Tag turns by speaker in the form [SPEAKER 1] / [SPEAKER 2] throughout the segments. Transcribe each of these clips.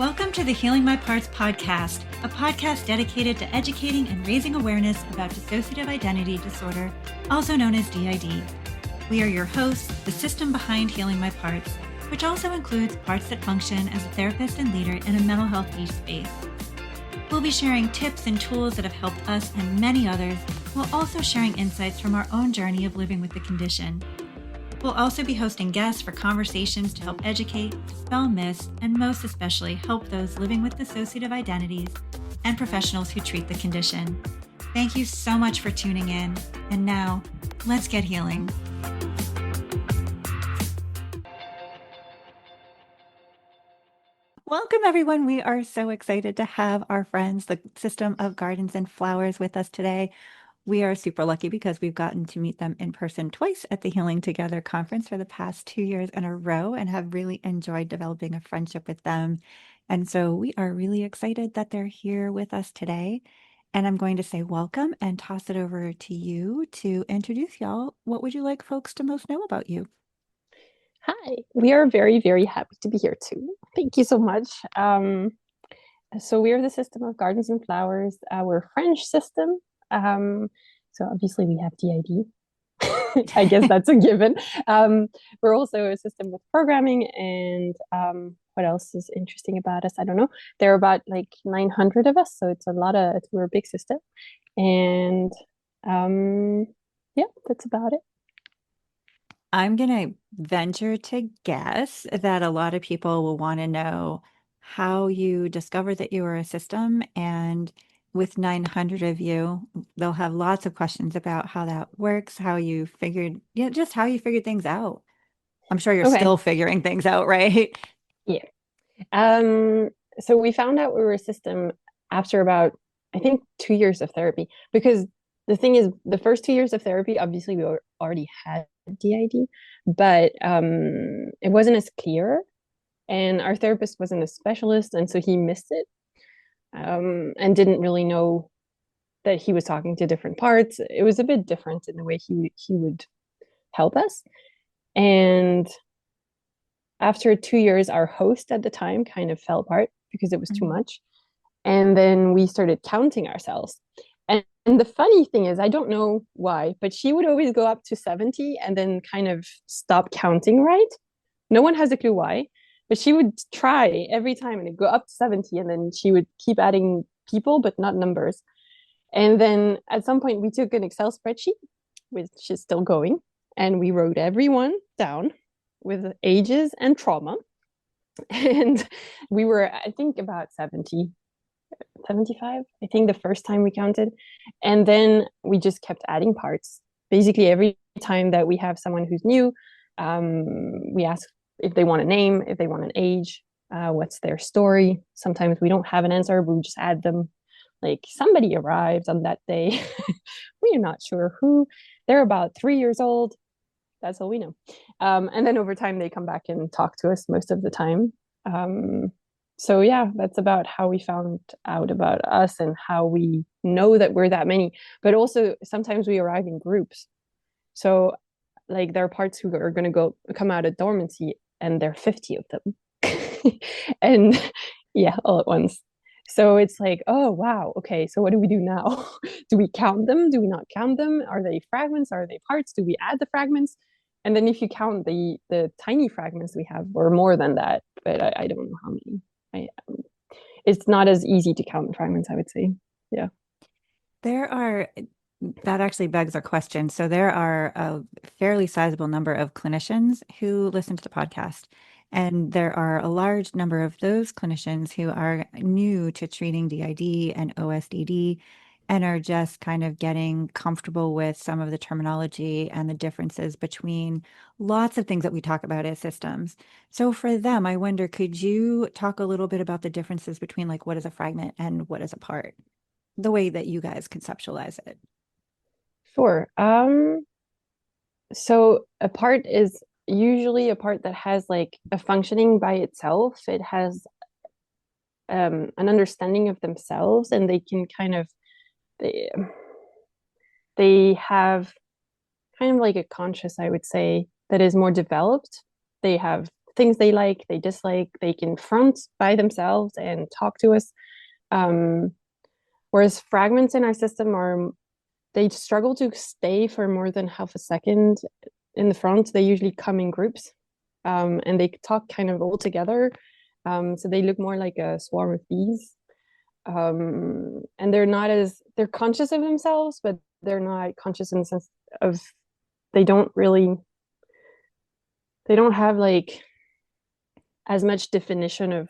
[SPEAKER 1] Welcome to the Healing My Parts podcast, a podcast dedicated to educating and raising awareness about dissociative identity disorder, also known as DID. We are your hosts, the system behind Healing My Parts, which also includes parts that function as a therapist and leader in a mental health niche space. We'll be sharing tips and tools that have helped us and many others, while also sharing insights from our own journey of living with the condition. We'll also be hosting guests for conversations to help educate, dispel myths, and most especially help those living with dissociative identities and professionals who treat the condition. Thank you so much for tuning in. And now, let's get healing. Welcome, everyone. We are so excited to have our friends, the System of Gardens and Flowers, with us today. We are super lucky because we've gotten to meet them in person twice at the Healing Together conference for the past 2 years in a row and have really enjoyed developing a friendship with them. And so we are really excited that they're here with us today. And I'm going to say welcome and toss it over to you to introduce y'all. What would you like folks to most know about you?
[SPEAKER 2] Hi, we are very, very happy to be here too. Thank you so much. So we are the System of Gardens and Flowers. We're a French system. So obviously we have DID. I guess that's a given. We're also a system with programming and what else is interesting about us? I don't know. There are about like 900 of us, so we're a big system. And yeah, that's about it.
[SPEAKER 1] I'm going to venture to guess that a lot of people will want to know how you discovered that you were a system. And with 900 of you, they'll have lots of questions about how that works, how you figured, just how you figured things out. I'm sure you're
[SPEAKER 2] Okay.
[SPEAKER 1] still figuring things out, right?
[SPEAKER 2] Yeah. So we found out we were a system after about, I think, 2 years of therapy. Because the thing is, the first 2 years of therapy, obviously, already had DID, but it wasn't as clear. And our therapist wasn't a specialist, and so he missed it and didn't really know that he was talking to different parts. It was a bit different in the way he would help us. And after 2 years, our host at the time kind of fell apart because it was too much. And then we started counting ourselves. And the funny thing is, I don't know why, but she would always go up to 70 and then kind of stop counting, right? No one has a clue why, but she would try every time and it'd go up to 70 and then she would keep adding people, but not numbers. And then at some point we took an Excel spreadsheet, which is still going, and we wrote everyone down with ages and trauma. And we were, I think, about 70, 75, I think, the first time we counted. And then we just kept adding parts. Basically, every time that we have someone who's new, we ask if they want a name, if they want an age, what's their story. Sometimes we don't have an answer, but we just add them. Like, somebody arrived on that day. We're not sure who. They're about 3 years old. That's all we know. And then over time, they come back and talk to us most of the time. So yeah, that's about how we found out about us and how we know that we're that many. But also, sometimes we arrive in groups. So like, there are parts who are going to come out of dormancy, and there are 50 of them. And yeah, all at once. So it's like, oh, wow. Okay, so what do we do now? Do we count them? Do we not count them? Are they fragments? Are they parts? Do we add the fragments? And then if you count the tiny fragments we have, or more than that, but I don't know how many. It's not as easy to count fragments, I would say. Yeah.
[SPEAKER 1] That actually begs a question. So there are a fairly sizable number of clinicians who listen to the podcast, and there are a large number of those clinicians who are new to treating DID and OSDD and are just kind of getting comfortable with some of the terminology and the differences between lots of things that we talk about as systems. So for them, I wonder, could you talk a little bit about the differences between like what is a fragment and what is a part, the way that you guys conceptualize it?
[SPEAKER 2] Sure. So a part is usually a part that has like a functioning by itself. It has an understanding of themselves, and they can kind of they, they have kind of like a conscious, I would say, that is more developed. They have things they like, they dislike, they can front by themselves and talk to us. Whereas fragments in our system they struggle to stay for more than half a second in the front. They usually come in groups, and they talk kind of all together. So they look more like a swarm of bees. And they're conscious of themselves, but they're not conscious in the sense of they don't have like as much definition of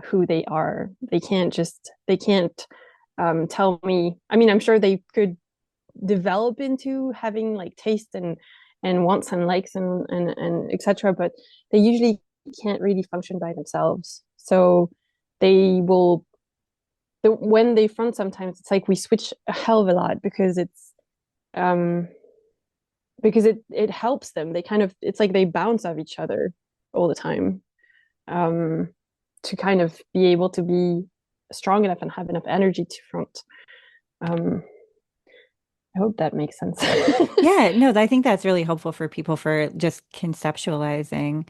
[SPEAKER 2] who they are. They can't tell me. I mean, I'm sure they could develop into having like taste and wants and likes and etc. But they usually can't really function by themselves. So they will. When they front, sometimes it's like we switch a hell of a lot because it helps them. It's like they bounce off each other all the time, to kind of be able to be strong enough and have enough energy to front. I hope that makes sense.
[SPEAKER 1] Yeah, no, I think that's really helpful for people for just conceptualizing.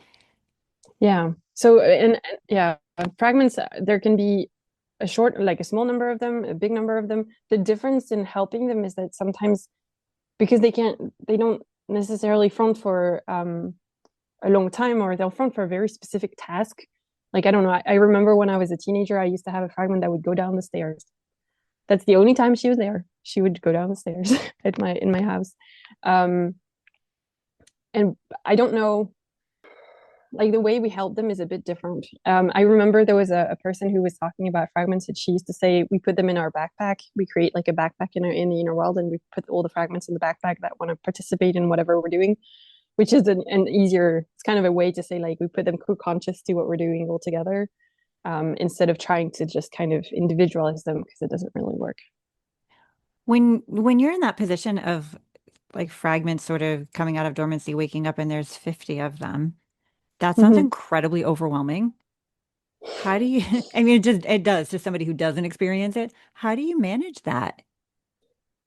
[SPEAKER 2] Yeah. So, and yeah, fragments, there can be like a small number of them, a big number of them. The difference in helping them is that sometimes, because they don't necessarily front for a long time, or they'll front for a very specific task. Like, I don't know, I remember when I was a teenager, I used to have a fragment that would go down the stairs. That's the only time she was there. She would go down the stairs in my house. And I don't know, like the way we help them is a bit different. I remember there was a person who was talking about fragments, and she used to say we put them in our backpack. We create like a backpack in the inner world, and we put all the fragments in the backpack that want to participate in whatever we're doing, which is an easier, it's kind of a way to say like we put them co-conscious to what we're doing all together, instead of trying to just kind of individualize them, because it doesn't really work.
[SPEAKER 1] When you're in that position of like fragments sort of coming out of dormancy, waking up and there's 50 of them, that sounds
[SPEAKER 2] Mm-hmm.
[SPEAKER 1] incredibly overwhelming. How do you, I mean, it does to somebody who doesn't experience it. How do you manage that?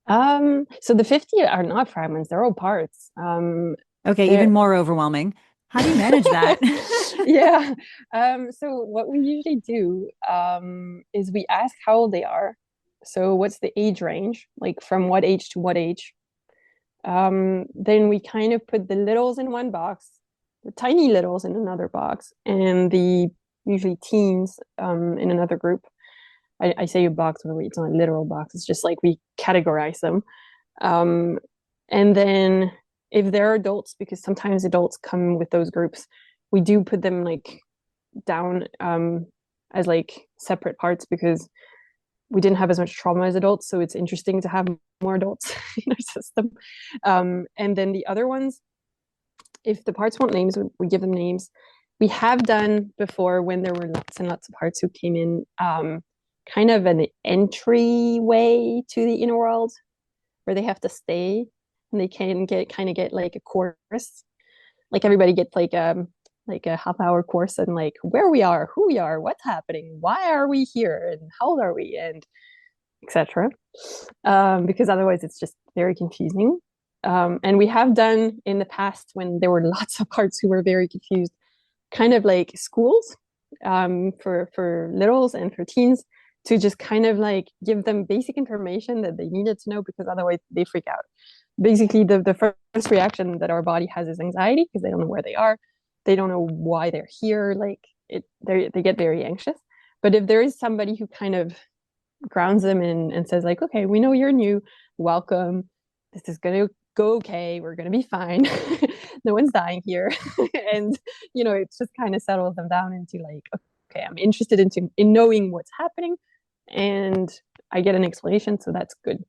[SPEAKER 2] So the 50 are not fragments, they're all parts.
[SPEAKER 1] Okay,
[SPEAKER 2] They're
[SPEAKER 1] even more overwhelming. How do you manage that?
[SPEAKER 2] yeah. So what we usually do is we ask how old they are. So what's the age range? Like from what age to what age? Then we kind of put the littles in one box, the tiny littles in another box, and the usually teens in another group. I say a box, but it's not a literal box. It's just like we categorize them. And then if they're adults, because sometimes adults come with those groups, we do put them like down as like separate parts, because we didn't have as much trauma as adults. So it's interesting to have more adults in our system. And then the other ones, if the parts want names, we give them names. We have done before, when there were lots and lots of parts who came in, kind of an entryway to the inner world, where they have to stay, and they can get like a course. Like everybody gets like a half-hour course on like where we are, who we are, what's happening, why are we here, and how old are we, and etc. Because otherwise it's just very confusing. And we have done in the past, when there were lots of parts who were very confused, kind of like schools for littles and for teens, to just kind of like give them basic information that they needed to know, because otherwise they freak out. Basically, the first reaction that our body has is anxiety, because they don't know where they are. They don't know why they're here. Like they get very anxious. But if there is somebody who kind of grounds them and says like, okay, we know you're new, welcome. This is going to go okay. We're going to be fine. No one's dying here. And, it just kind of settles them down into like, okay, I'm interested in knowing what's happening, and I get an explanation. So that's good.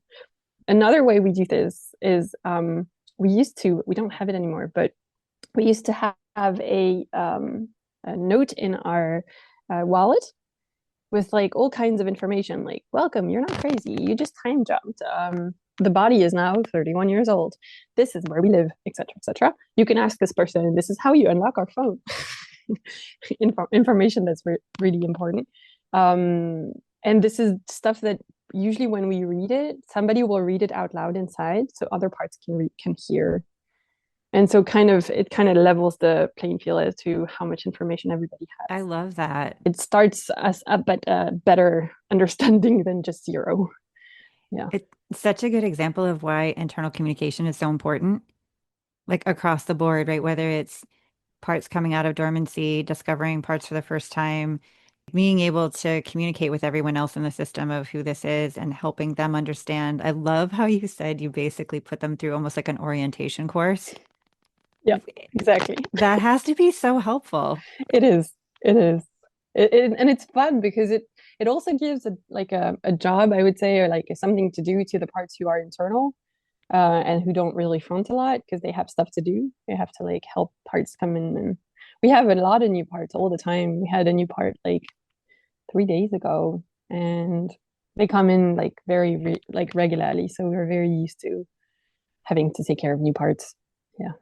[SPEAKER 2] Another way we do this is we don't have it anymore, but we used to have a note in our wallet with like all kinds of information, like, welcome, you're not crazy, you just time jumped. The body is now 31 years old. This is where we live, etc., etc. You can ask this person, this is how you unlock our phone. Information that's really important. And this is stuff that usually when we read it, somebody will read it out loud inside, so other parts can hear. And so it kind of levels the playing field as to how much information everybody
[SPEAKER 1] I
[SPEAKER 2] has.
[SPEAKER 1] love that.
[SPEAKER 2] It starts us up at a better understanding than just zero. Yeah.
[SPEAKER 1] It's such a good example of why internal communication is so important, like across the board, right? Whether it's parts coming out of dormancy, discovering parts for the first time, being able to communicate with everyone else in the system of who this is and helping them understand. I love how you said you basically put them through almost like an orientation course.
[SPEAKER 2] Yeah, exactly.
[SPEAKER 1] That has to be so helpful.
[SPEAKER 2] It is. It is. And it's fun because it also gives a job, I would say, or like something to do to the parts who are internal and who don't really front a lot because they have stuff to do. They have to like help parts come in, and we have a lot of new parts all the time. We had a new part like 3 days ago, and they come in like like regularly, so we're very used to having to take care of new parts. Yeah.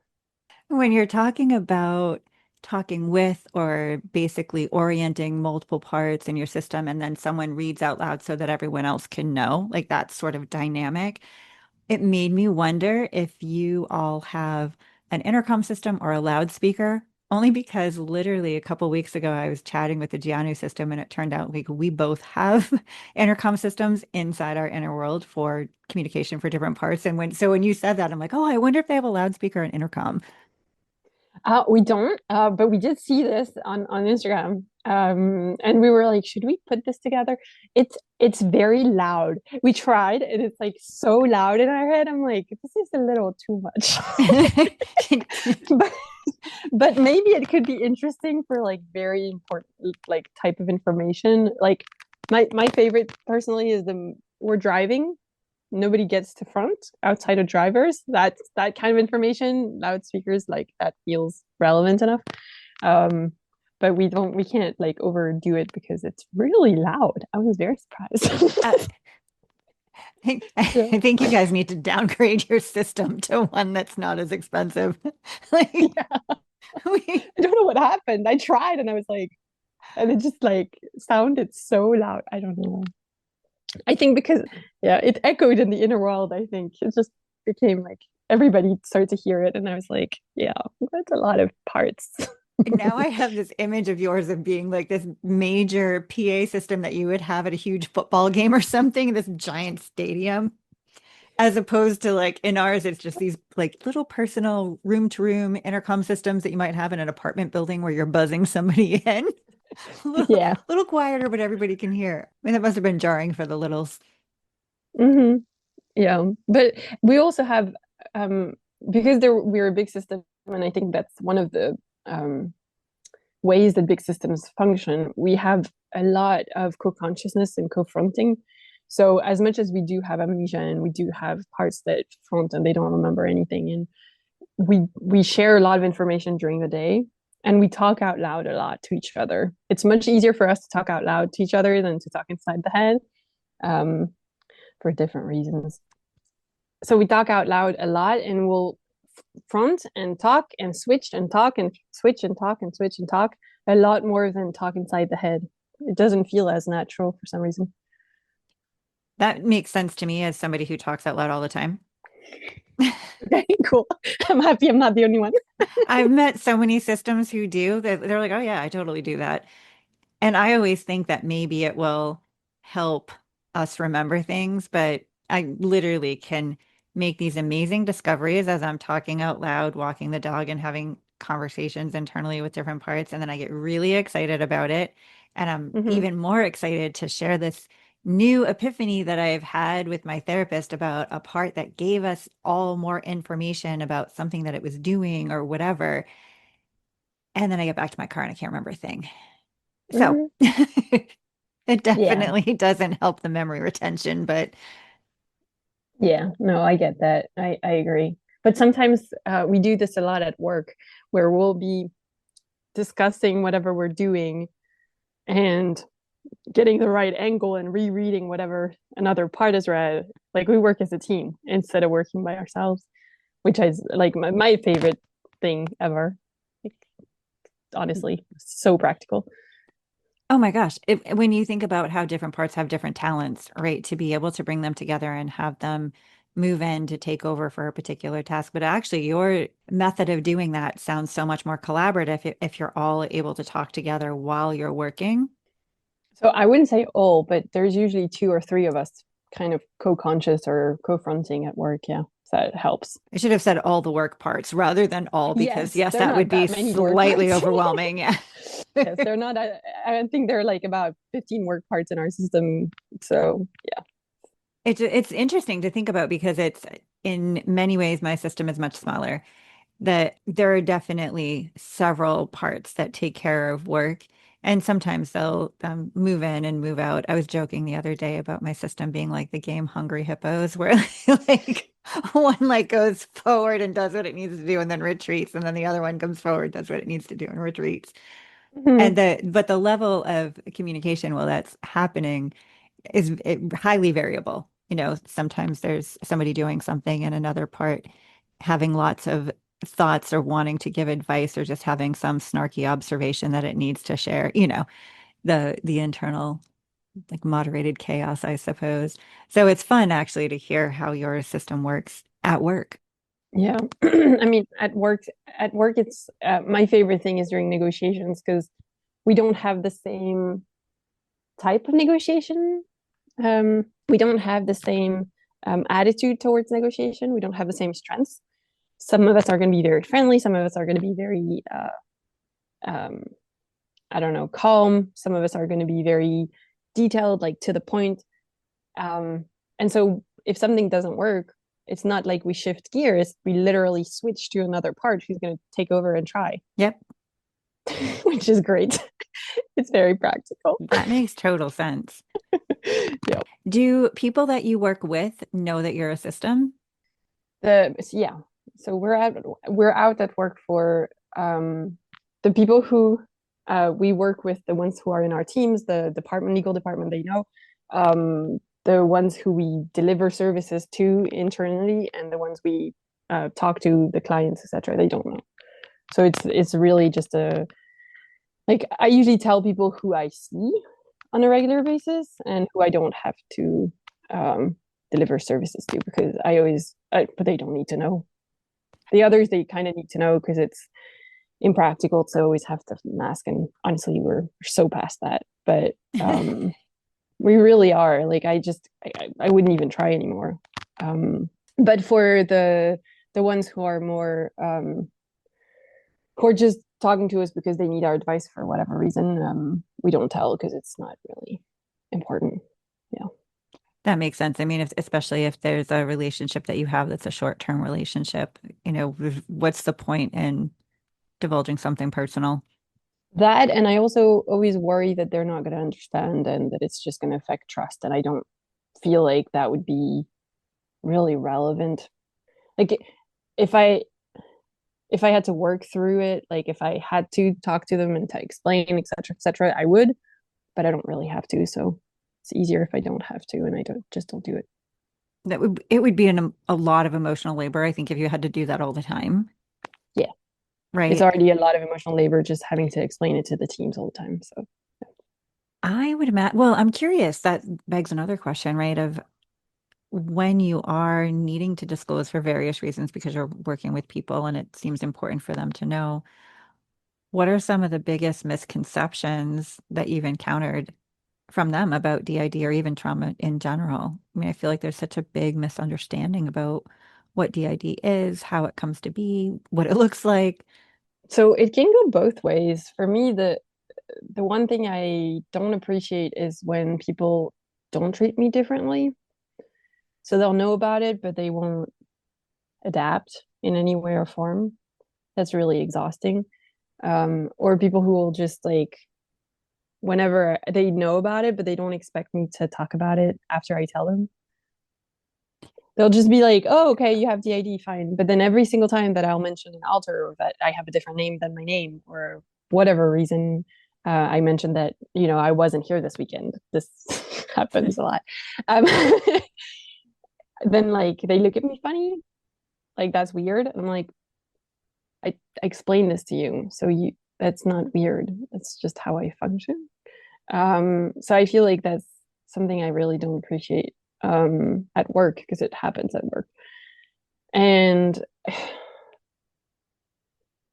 [SPEAKER 1] When you're talking about talking with or basically orienting multiple parts in your system, and then someone reads out loud so that everyone else can know, like that sort of dynamic, it made me wonder if you all have an intercom system or a loudspeaker, only because literally a couple weeks ago I was chatting with the Gianu system and it turned out like we both have intercom systems inside our inner world for communication for different parts. And when you said that, I'm like, oh, I wonder if they have a loudspeaker and intercom.
[SPEAKER 2] We don't, but we did see this on Instagram, and we were like, should we put this together? It's very loud. We tried, and it's like so loud in our head. I'm like, this is a little too much. but but maybe it could be interesting for like very important like type of information. Like my favorite personally is the we're driving, nobody gets to front outside of drivers. That kind of information, loudspeakers, like that feels relevant enough. Um, but we can't like overdo it because it's really loud. I was very surprised.
[SPEAKER 1] Uh,
[SPEAKER 2] Yeah.
[SPEAKER 1] I think you guys need to downgrade your system to one that's not as expensive. Like
[SPEAKER 2] Yeah.
[SPEAKER 1] we,
[SPEAKER 2] I don't know what happened. I tried and I was like, and it just like sounded so loud. I don't know. I think because yeah, it echoed in the inner world. I think it just became like everybody started to hear it, and I was like, yeah, that's a lot of parts.
[SPEAKER 1] now I have this image of yours of being like this major PA system that you would have at a huge football game or something, this giant stadium, as opposed to like in ours, it's just these like little personal room to room intercom systems that you might have in an apartment building where you're buzzing somebody in. A
[SPEAKER 2] Yeah.
[SPEAKER 1] little quieter, but everybody can hear. I mean, that must have been jarring for the littles.
[SPEAKER 2] Hmm. Yeah. But we also have because we're a big system, and I think that's one of the um ways that big systems function. We have a lot of co-consciousness and co-fronting. So as much as we do have amnesia and we do have parts that front and they don't remember anything, and we share a lot of information during the day, and we talk out loud a lot to each other. It's much easier for us to talk out loud to each other than to talk inside the head, um, for different reasons. So we talk out loud a lot, and we'll front and talk and switch and talk and switch and talk and switch and talk a lot more than talk inside the head. It doesn't feel as natural for some reason.
[SPEAKER 1] That makes sense to me as somebody who talks out loud all the time.
[SPEAKER 2] Okay, cool. I'm happy I'm not the only one.
[SPEAKER 1] I've met so many systems who do that. They're like, oh, yeah, I totally do that. And I always think that maybe it will help us remember things, but I literally can make these amazing discoveries as I'm talking out loud, walking the dog, and having conversations internally with different parts. And then I get really excited about it. And I'm
[SPEAKER 2] Mm-hmm.
[SPEAKER 1] even more excited to share this new epiphany that I've had with my therapist about a part that gave us all more information about something that it was doing or whatever. And then I get back to my car and I can't remember a thing. So
[SPEAKER 2] Mm-hmm.
[SPEAKER 1] it
[SPEAKER 2] Yeah.
[SPEAKER 1] definitely doesn't help the memory retention, but
[SPEAKER 2] Yeah. No, I get that. I agree. But sometimes we do this a lot at work where we'll be discussing whatever we're doing and getting the right angle and rereading whatever another part is read. Like we work as a team instead of working by ourselves, which is like my favorite thing ever. Like, honestly, so practical.
[SPEAKER 1] oh my gosh, when you think about how different parts have different talents, right? To be able to bring them together and have them move in to take over for a particular task. But actually, your method of doing that sounds so much more collaborative if you're all able to talk together while you're working.
[SPEAKER 2] So I wouldn't say all, but there's usually two or three of us kind of co-conscious or co-fronting at work. Yeah. So that helps.
[SPEAKER 1] I should have said all the work parts rather than all, because
[SPEAKER 2] Yes,
[SPEAKER 1] yes,
[SPEAKER 2] they're
[SPEAKER 1] that would
[SPEAKER 2] not
[SPEAKER 1] be
[SPEAKER 2] that many work
[SPEAKER 1] slightly
[SPEAKER 2] parts.
[SPEAKER 1] overwhelming. Yeah.
[SPEAKER 2] Yes, they're not. I think they're like about 15 work parts in our system. So yeah.
[SPEAKER 1] It's interesting to think about because it's in many ways my system is much smaller. That there are definitely several parts that take care of work. And sometimes they'll move in and move out. I was joking the other day about my system being like the game Hungry Hippos, where like one like goes forward and does what it needs to do and then retreats, and then the other one comes forward, does what it needs to do and retreats. And
[SPEAKER 2] Mhm.
[SPEAKER 1] the level of communication while that's happening is highly variable. Sometimes there's somebody doing something and another part having lots of thoughts or wanting to give advice or just having some snarky observation that it needs to share, the internal like moderated chaos, I suppose. So it's fun actually to hear how your system works at work.
[SPEAKER 2] Yeah. I mean, at work, it's my favorite thing is during negotiations because we don't have the same type of negotiation. We don't have the same attitude towards negotiation. We don't have the same strengths. Some of us are going to be very friendly. Some of us are going to be very, um, I don't know, calm. Some of us are going to be very detailed, like to the point. Um, and so if something doesn't work, it's not like we shift gears. We literally switch to another part who's going to take over and try,
[SPEAKER 1] Yep,
[SPEAKER 2] which is great. It's very practical.
[SPEAKER 1] that makes total sense.
[SPEAKER 2] Yeah.
[SPEAKER 1] Do people that you work with know that you're a system?
[SPEAKER 2] Yeah. So we're out at work for the people who we work with, the ones who are in our teams, the legal department, they know. The ones who we deliver services to internally, and the ones we talk to, the clients, etc. They don't know. So it's really just a like I usually tell people who I see on a regular basis and who I don't have to um, deliver services to because but they don't need to know. The others they kind of need to know because it's impractical to always have to mask, and honestly, we're so past that. But we really are. Like I wouldn't even try anymore. But for the ones who are more who are just talking to us because they need our advice for whatever reason, we don't tell because it's not really important. Yeah.
[SPEAKER 1] That makes sense. I mean, especially if there's a relationship that you have that's a short-term relationship, what's the point in divulging something personal?
[SPEAKER 2] That, and I also always worry that they're not going to understand and that it's just going to affect trust. And I don't feel like that would be really relevant. Like if I if I had to work through it, like if I had to talk to them and to explain, etc., I would, but I don't really have to. So it's easier if I don't have to, and I don't do it.
[SPEAKER 1] It would be a lot of emotional labor, I think, if you had to do that all the time,
[SPEAKER 2] Yeah, it's
[SPEAKER 1] right?
[SPEAKER 2] already a lot of emotional labor just having to explain it to the teams all the time. So
[SPEAKER 1] I would imagine, well, I'm curious, that begs another question, right? Of when you are needing to disclose for various reasons because you're working with people and it seems important for them to know, what are some of the biggest misconceptions that you've encountered from them about DID or even trauma in general? I mean, I feel like there's such a big misunderstanding about what DID is, how it comes to be, what it looks like.
[SPEAKER 2] so it can go both ways. For me, the one thing I don't appreciate is when people don't treat me differently. So they'll know about it, but they won't adapt in any way or form. That's really exhausting. Or people who will just like whenever they know about it, but they don't expect me to talk about it after I tell them. They'll just be like, "Oh, okay, you have DID, fine." But then every single time that I'll mention an alter or that I have a different name than my name or whatever reason, I mentioned that I wasn't here this weekend. This happens a lot. Um, then like they look at me funny, like that's weird. I'm like, I explained this to you, so that's not weird. That's just how I function. So I feel like that's something I really don't appreciate. at work, because it happens at work. And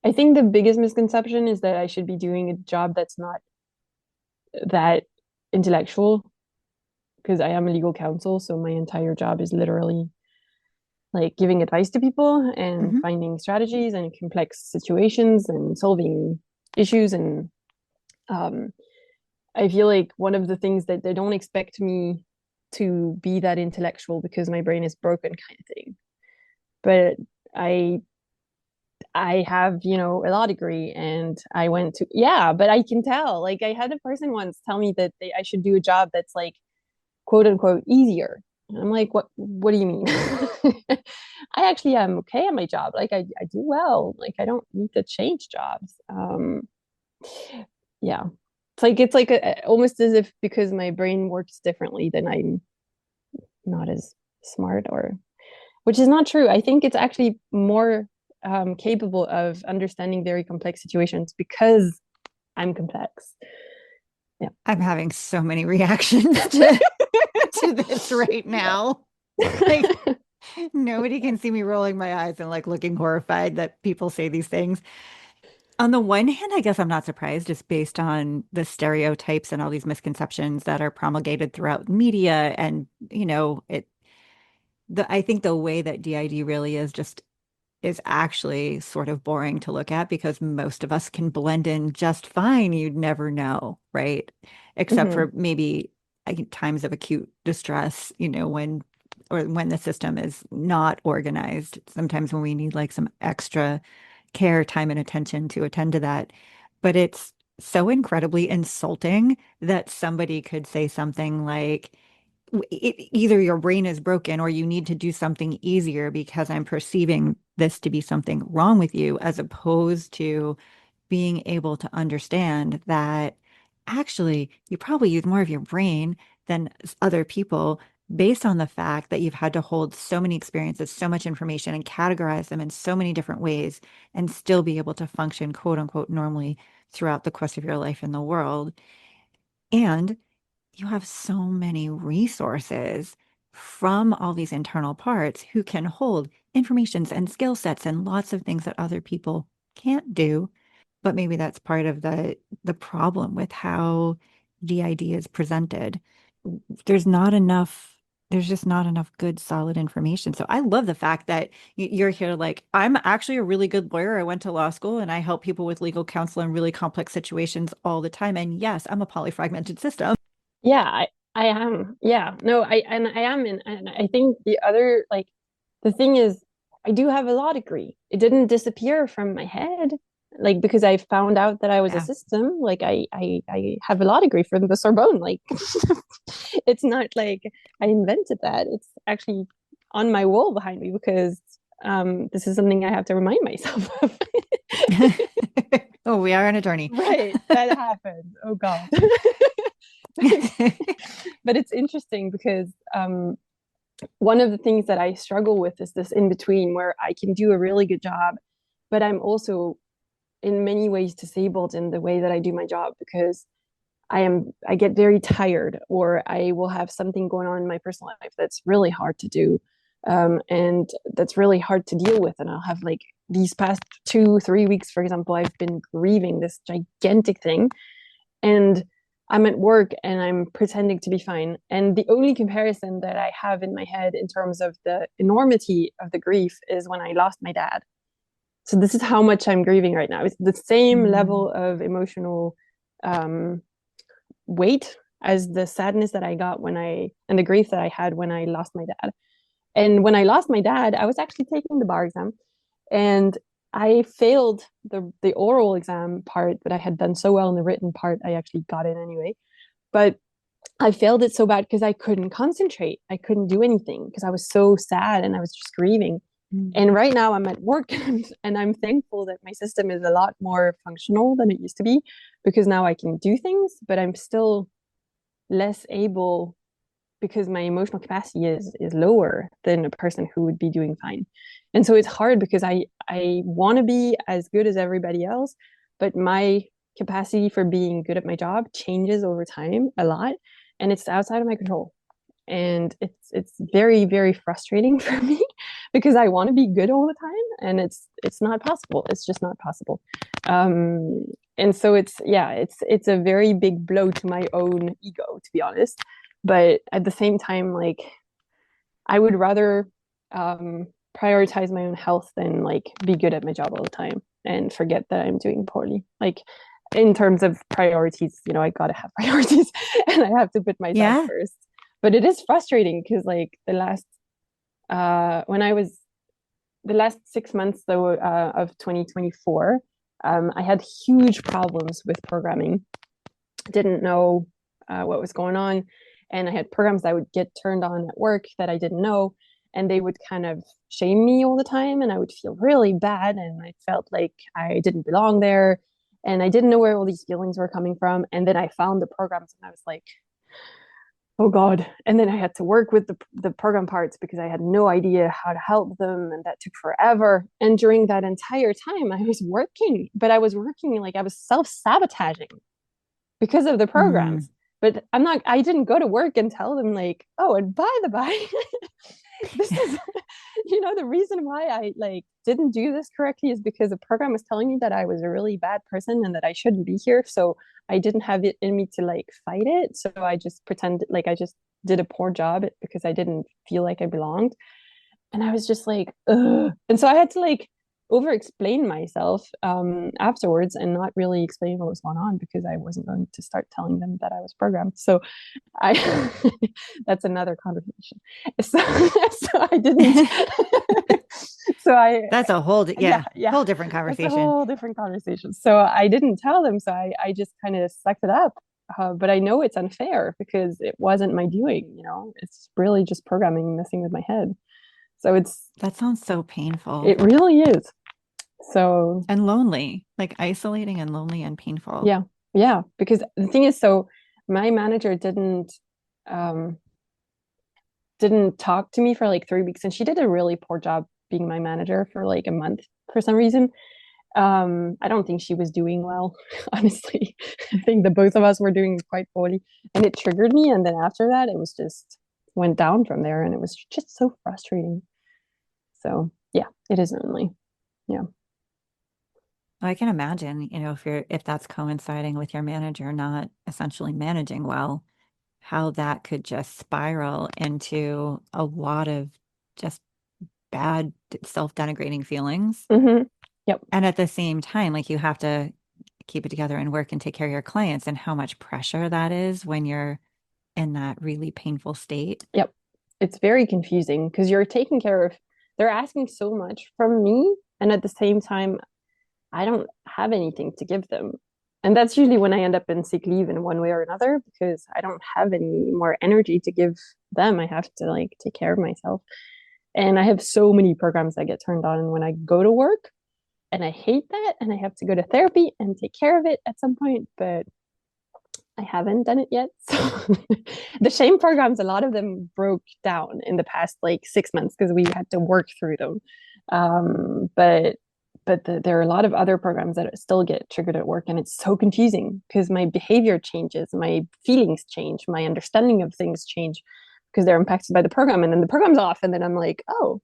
[SPEAKER 2] I think the biggest misconception is that I should be doing a job that's not that intellectual, because I am a legal counsel, so my entire job is literally like giving advice to people and
[SPEAKER 1] Mhm.
[SPEAKER 2] finding strategies and complex situations and solving issues. And um, I feel like one of the things that they don't expect me to be that intellectual because my brain is broken, kind of thing. But I I have, a law degree, and I went to, yeah, but I can tell. Like, I had a person once tell me that I should do a job that's like, quote unquote, easier. And I'm like, what do you mean? I actually am okay at my job. Like, I do well. Like, I don't need to change jobs. Yeah. It's like almost as if because my brain works differently, then I'm not as smart, or which is not true. I think it's actually more capable of understanding very complex situations because I'm complex. Yeah.
[SPEAKER 1] I'm having so many reactions to this right now. Like, nobody can see me rolling my eyes and like looking horrified that people say these things. On the one hand, I guess I'm not surprised just based on the stereotypes and all these misconceptions that are promulgated throughout media. And, I think the way that DID really is actually sort of boring to look at because most of us can blend in just fine. You'd never know, right? Except
[SPEAKER 2] Mm-hmm.
[SPEAKER 1] for maybe times of acute distress, when the system is not organized. Sometimes when we need like some extra care, time, and attention to attend to that. But it's so incredibly insulting that somebody could say something like, either your brain is broken or you need to do something easier because I'm perceiving this to be something wrong with you, as opposed to being able to understand that actually you probably use more of your brain than other people based on the fact that you've had to hold so many experiences, so much information, and categorize them in so many different ways and still be able to function, quote unquote, normally throughout the course of your life in the world. And you have so many resources from all these internal parts who can hold informations and skill sets and lots of things that other people can't do. But maybe that's part of the problem with how DID is presented. There's not enough, there's just not enough good, solid information. So I love the fact that you're here like, I'm actually a really good lawyer. I went to law school and I help people with legal counsel in really complex situations all the time. And yes, I'm a polyfragmented system.
[SPEAKER 2] Yeah, I am. Yeah. No, I am in, and I think the other, like, the thing is, I do have a law degree. It didn't disappear from my head. Like, because I found out that I was a
[SPEAKER 1] Yeah.
[SPEAKER 2] system, like I have a law degree from the Sorbonne. Like, it's not like I invented that. It's actually on my wall behind me because this is something I have to remind myself of.
[SPEAKER 1] Oh, we are an attorney.
[SPEAKER 2] Right, that happened. Oh God. But it's interesting because one of the things that I struggle with is this in between where I can do a really good job, but I'm also in many ways disabled in the way that I do my job because I get very tired, or I will have something going on in my personal life that's really hard to do. And that's really hard to deal with. And I'll have like these past 2, 3 weeks, for example, I've been grieving this gigantic thing, and I'm at work and I'm pretending to be fine. And the only comparison that I have in my head in terms of the enormity of the grief is when I lost my dad. So this is how much I'm grieving right now. It's the same
[SPEAKER 1] Mm.
[SPEAKER 2] level of emotional um, weight as the sadness that I got and the grief that I had when I lost my dad. And when I lost my dad, I was actually taking the bar exam, and I failed the oral exam part, but I had done so well in the written part, I actually got it anyway. But I failed it so bad because I couldn't concentrate. I couldn't do anything because I was so sad and I was just grieving.
[SPEAKER 1] Mm.
[SPEAKER 2] And right now I'm at work and I'm thankful that my system is a lot more functional than it used to be, because now I can do things, but I'm still less able because my emotional capacity is lower than a person who would be doing fine. And so it's hard because I want to be as good as everybody else, but my capacity for being good at my job changes over time a lot, and it's outside of my control. And it's very, very frustrating for me because I want to be good all the time, and it's not possible. It's just not possible. And so it's a very big blow to my own ego, to be honest. But at the same time, like, I would rather prioritize my own health than like be good at my job all the time and forget that I'm doing poorly. Like, in terms of priorities, I gotta have priorities and I have to put myself
[SPEAKER 1] Yeah.
[SPEAKER 2] first. But it is frustrating because like when I was the last 6 months though of 2024, I had huge problems with programming. Didn't know what was going on, and I had programs that would get turned on at work that I didn't know, and they would kind of shame me all the time, and I would feel really bad, and I felt like I didn't belong there, and I didn't know where all these feelings were coming from. And then I found the programs, and I was like, oh God. And then I had to work with the program parts because I had no idea how to help them, and that took forever. And during that entire time I was working, but I was working like I was self-sabotaging because of the
[SPEAKER 1] Mm.
[SPEAKER 2] programs. But I didn't go to work and tell them like, oh, and by the by, this is the reason why I like didn't do this correctly is because the program was telling me that I was a really bad person and that I shouldn't be here. So I didn't have it in me to like fight it. So I just pretended like I just did a poor job because I didn't feel like I belonged. And I was just like, ugh. And so I had to like over explain myself afterwards and not really explain what was going on because I wasn't going to start telling them that I was programmed. So I that's another conversation. So, so I didn't. So
[SPEAKER 1] That's a
[SPEAKER 2] yeah,
[SPEAKER 1] whole different
[SPEAKER 2] that's a
[SPEAKER 1] conversation.
[SPEAKER 2] whole different conversation. So I didn't tell them. So I just kind of sucked it up. But I know it's unfair because it wasn't my doing. It's really just programming messing with my head. So
[SPEAKER 1] That sounds so painful
[SPEAKER 2] it really is. So
[SPEAKER 1] and lonely, like isolating and lonely and painful.
[SPEAKER 2] yeah, yeah. Because the thing is, so my manager um, didn't talk to me for like 3 weeks, and she did a really poor job being my manager for like a month for some reason. I don't think she was doing well, honestly. I think the both of us were doing quite poorly, and it triggered me. And then after that, it was just went down from there, and it was just so frustrating. So yeah, it is lonely. Yeah.
[SPEAKER 1] I can imagine, if that's coinciding with your manager not essentially managing well, how that could just spiral into a lot of just bad self-denigrating feelings.
[SPEAKER 2] Mm-hmm. Yep.
[SPEAKER 1] And at the same time, like you have to keep it together and work and take care of your clients and how much pressure that is when you're in that really painful state.
[SPEAKER 2] Yep. It's very confusing because you're taking care of, they're asking so much from me. And at the same time, I don't have anything to give them. And that's usually when I end up in sick leave in one way or another because I don't have any more energy to give them. I have to like take care of myself. And I have so many programs that get turned on when I go to work. And I hate that. And I have to go to therapy and take care of it at some point. But I haven't done it yet. So the shame programs, a lot of them broke down in the past like 6 months because we had to work through them. But there are a lot of other programs that still get triggered at work, and it's so confusing because my behavior changes, my feelings change, my understanding of things change because they're impacted by the program, and then the program's off, and then I'm like, oh,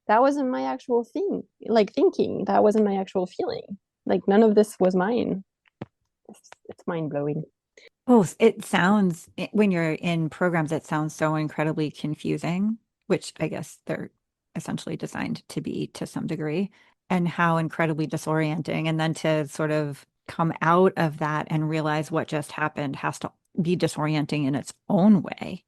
[SPEAKER 2] that wasn't my actual thing, like thinking that wasn't my actual feeling, like none of this was mine. It's mind blowing.
[SPEAKER 1] Oh, it sounds, when you're in programs, it sounds so incredibly confusing, which I guess they're essentially designed to be to some degree, and how incredibly disorienting. And then to sort of come out of that and realize what just happened has to be disorienting in its own way.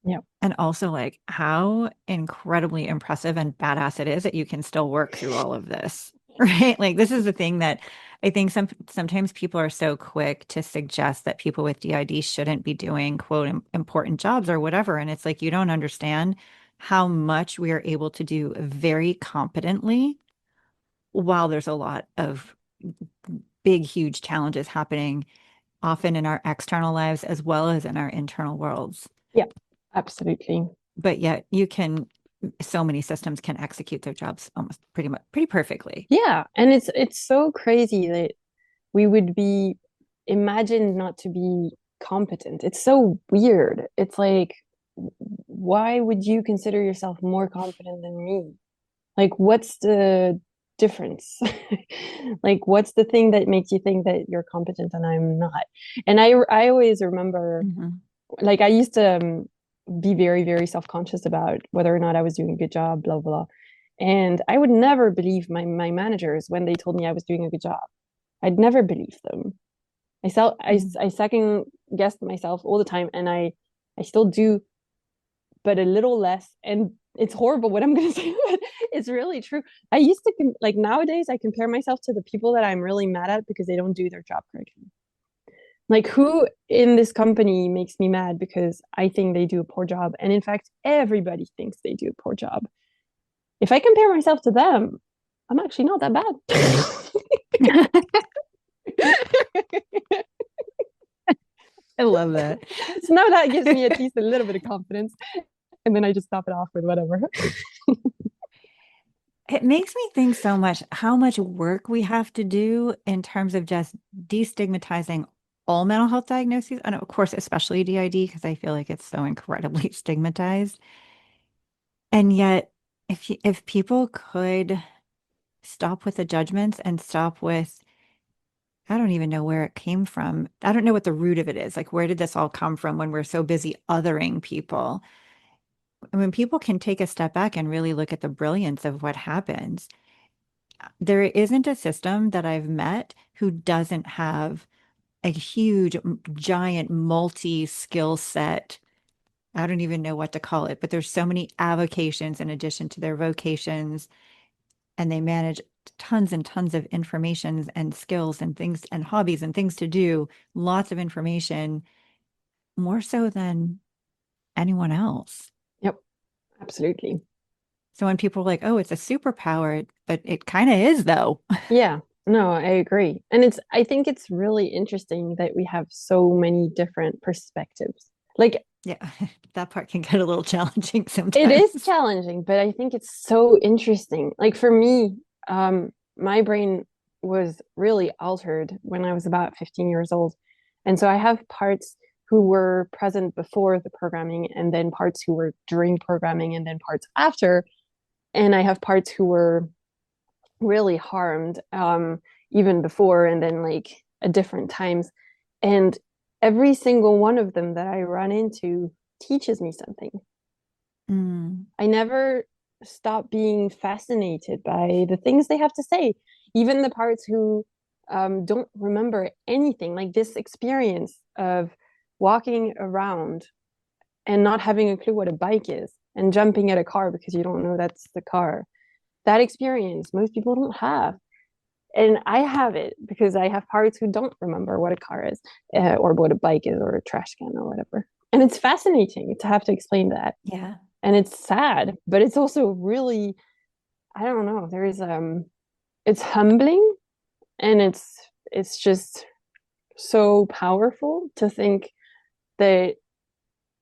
[SPEAKER 2] Yeah.
[SPEAKER 1] And also, like, how incredibly impressive and badass it is that you can still work through all of this, right? Like, this is the thing that I think sometimes people are so quick to suggest that people with DID shouldn't be doing, quote, important jobs or whatever. And it's like, you don't understand how much we are able to do very competently while there's a lot of big, huge challenges happening, often in our external lives as well as in our internal worlds.
[SPEAKER 2] Yeah, absolutely.
[SPEAKER 1] But yet so many systems can execute their jobs almost pretty perfectly.
[SPEAKER 2] Yeah, and it's so crazy that we would be imagined not to be competent. It's so weird. It's like why would you consider yourself more confident than me? Like, what's the difference? Like, what's the thing that makes you think that you're competent and I'm not? And I always remember,
[SPEAKER 1] Mhm.
[SPEAKER 2] like, I used to be very, very self-conscious about whether or not I was doing a good job, blah, blah. And I would never believe my managers when they told me I was doing a good job. I'd never believe them.
[SPEAKER 1] Mhm.
[SPEAKER 2] I second guessed myself all the time, and I still do, but a little less. And it's horrible what I'm going to say, but it's really true. I used to like nowadays I compare myself to the people that I'm really mad at because they don't do their job correctly. Like, who in this company makes me mad because I think they do a poor job, and in fact everybody thinks they do a poor job. If I compare myself to them, I'm actually not that bad.
[SPEAKER 1] I love that.
[SPEAKER 2] So now that gives me at least a little bit of confidence. And then I just top it off with whatever.
[SPEAKER 1] It makes me think so much how much work we have to do in terms of just destigmatizing all mental health diagnoses. And of course, especially DID, because I feel like it's so incredibly stigmatized. And yet, if people could stop with the judgments and stop with, I don't even know where it came from. I don't know what the root of it is. Like, where did this all come from when we're so busy othering people? And when people can take a step back and really look at the brilliance of what happens, there isn't a system that I've met who doesn't have a huge, giant, multi-skill set. I don't even know what to call it, but there's so many avocations in addition to their vocations, and they manage tons and tons of information and skills and things and hobbies and things to do, lots of information, more so than anyone else.
[SPEAKER 2] Yep, absolutely.
[SPEAKER 1] So when people are like, oh, it's a superpower, but it kind of is though.
[SPEAKER 2] Yeah, no, I agree. And I think it's really interesting that we have so many different perspectives. Like,
[SPEAKER 1] Yeah, that part can get a little challenging
[SPEAKER 2] it is
[SPEAKER 1] sometimes.
[SPEAKER 2] challenging, but I think it's so interesting. Like, for me, my brain was really altered when I was about 15 years old. And so I have parts who were present before the programming, and then parts who were during programming, and then parts after. And I have parts who were really harmed, even before and then like at different times. And every single one of them that I run into teaches me something.
[SPEAKER 1] Mm,
[SPEAKER 2] I never stop being fascinated by the things they have to say, even the parts who don't remember anything, like this experience of walking around and not having a clue what a bike is and jumping at a car because you don't know that's the car. That experience most people don't have. And I have it because I have parents who don't remember what a car is, or what a bike is, or a trash can, or whatever. And it's fascinating to have to explain that.
[SPEAKER 1] yeah.
[SPEAKER 2] And it's sad, but it's also really, I don't know, it's humbling, and it's just so powerful to think that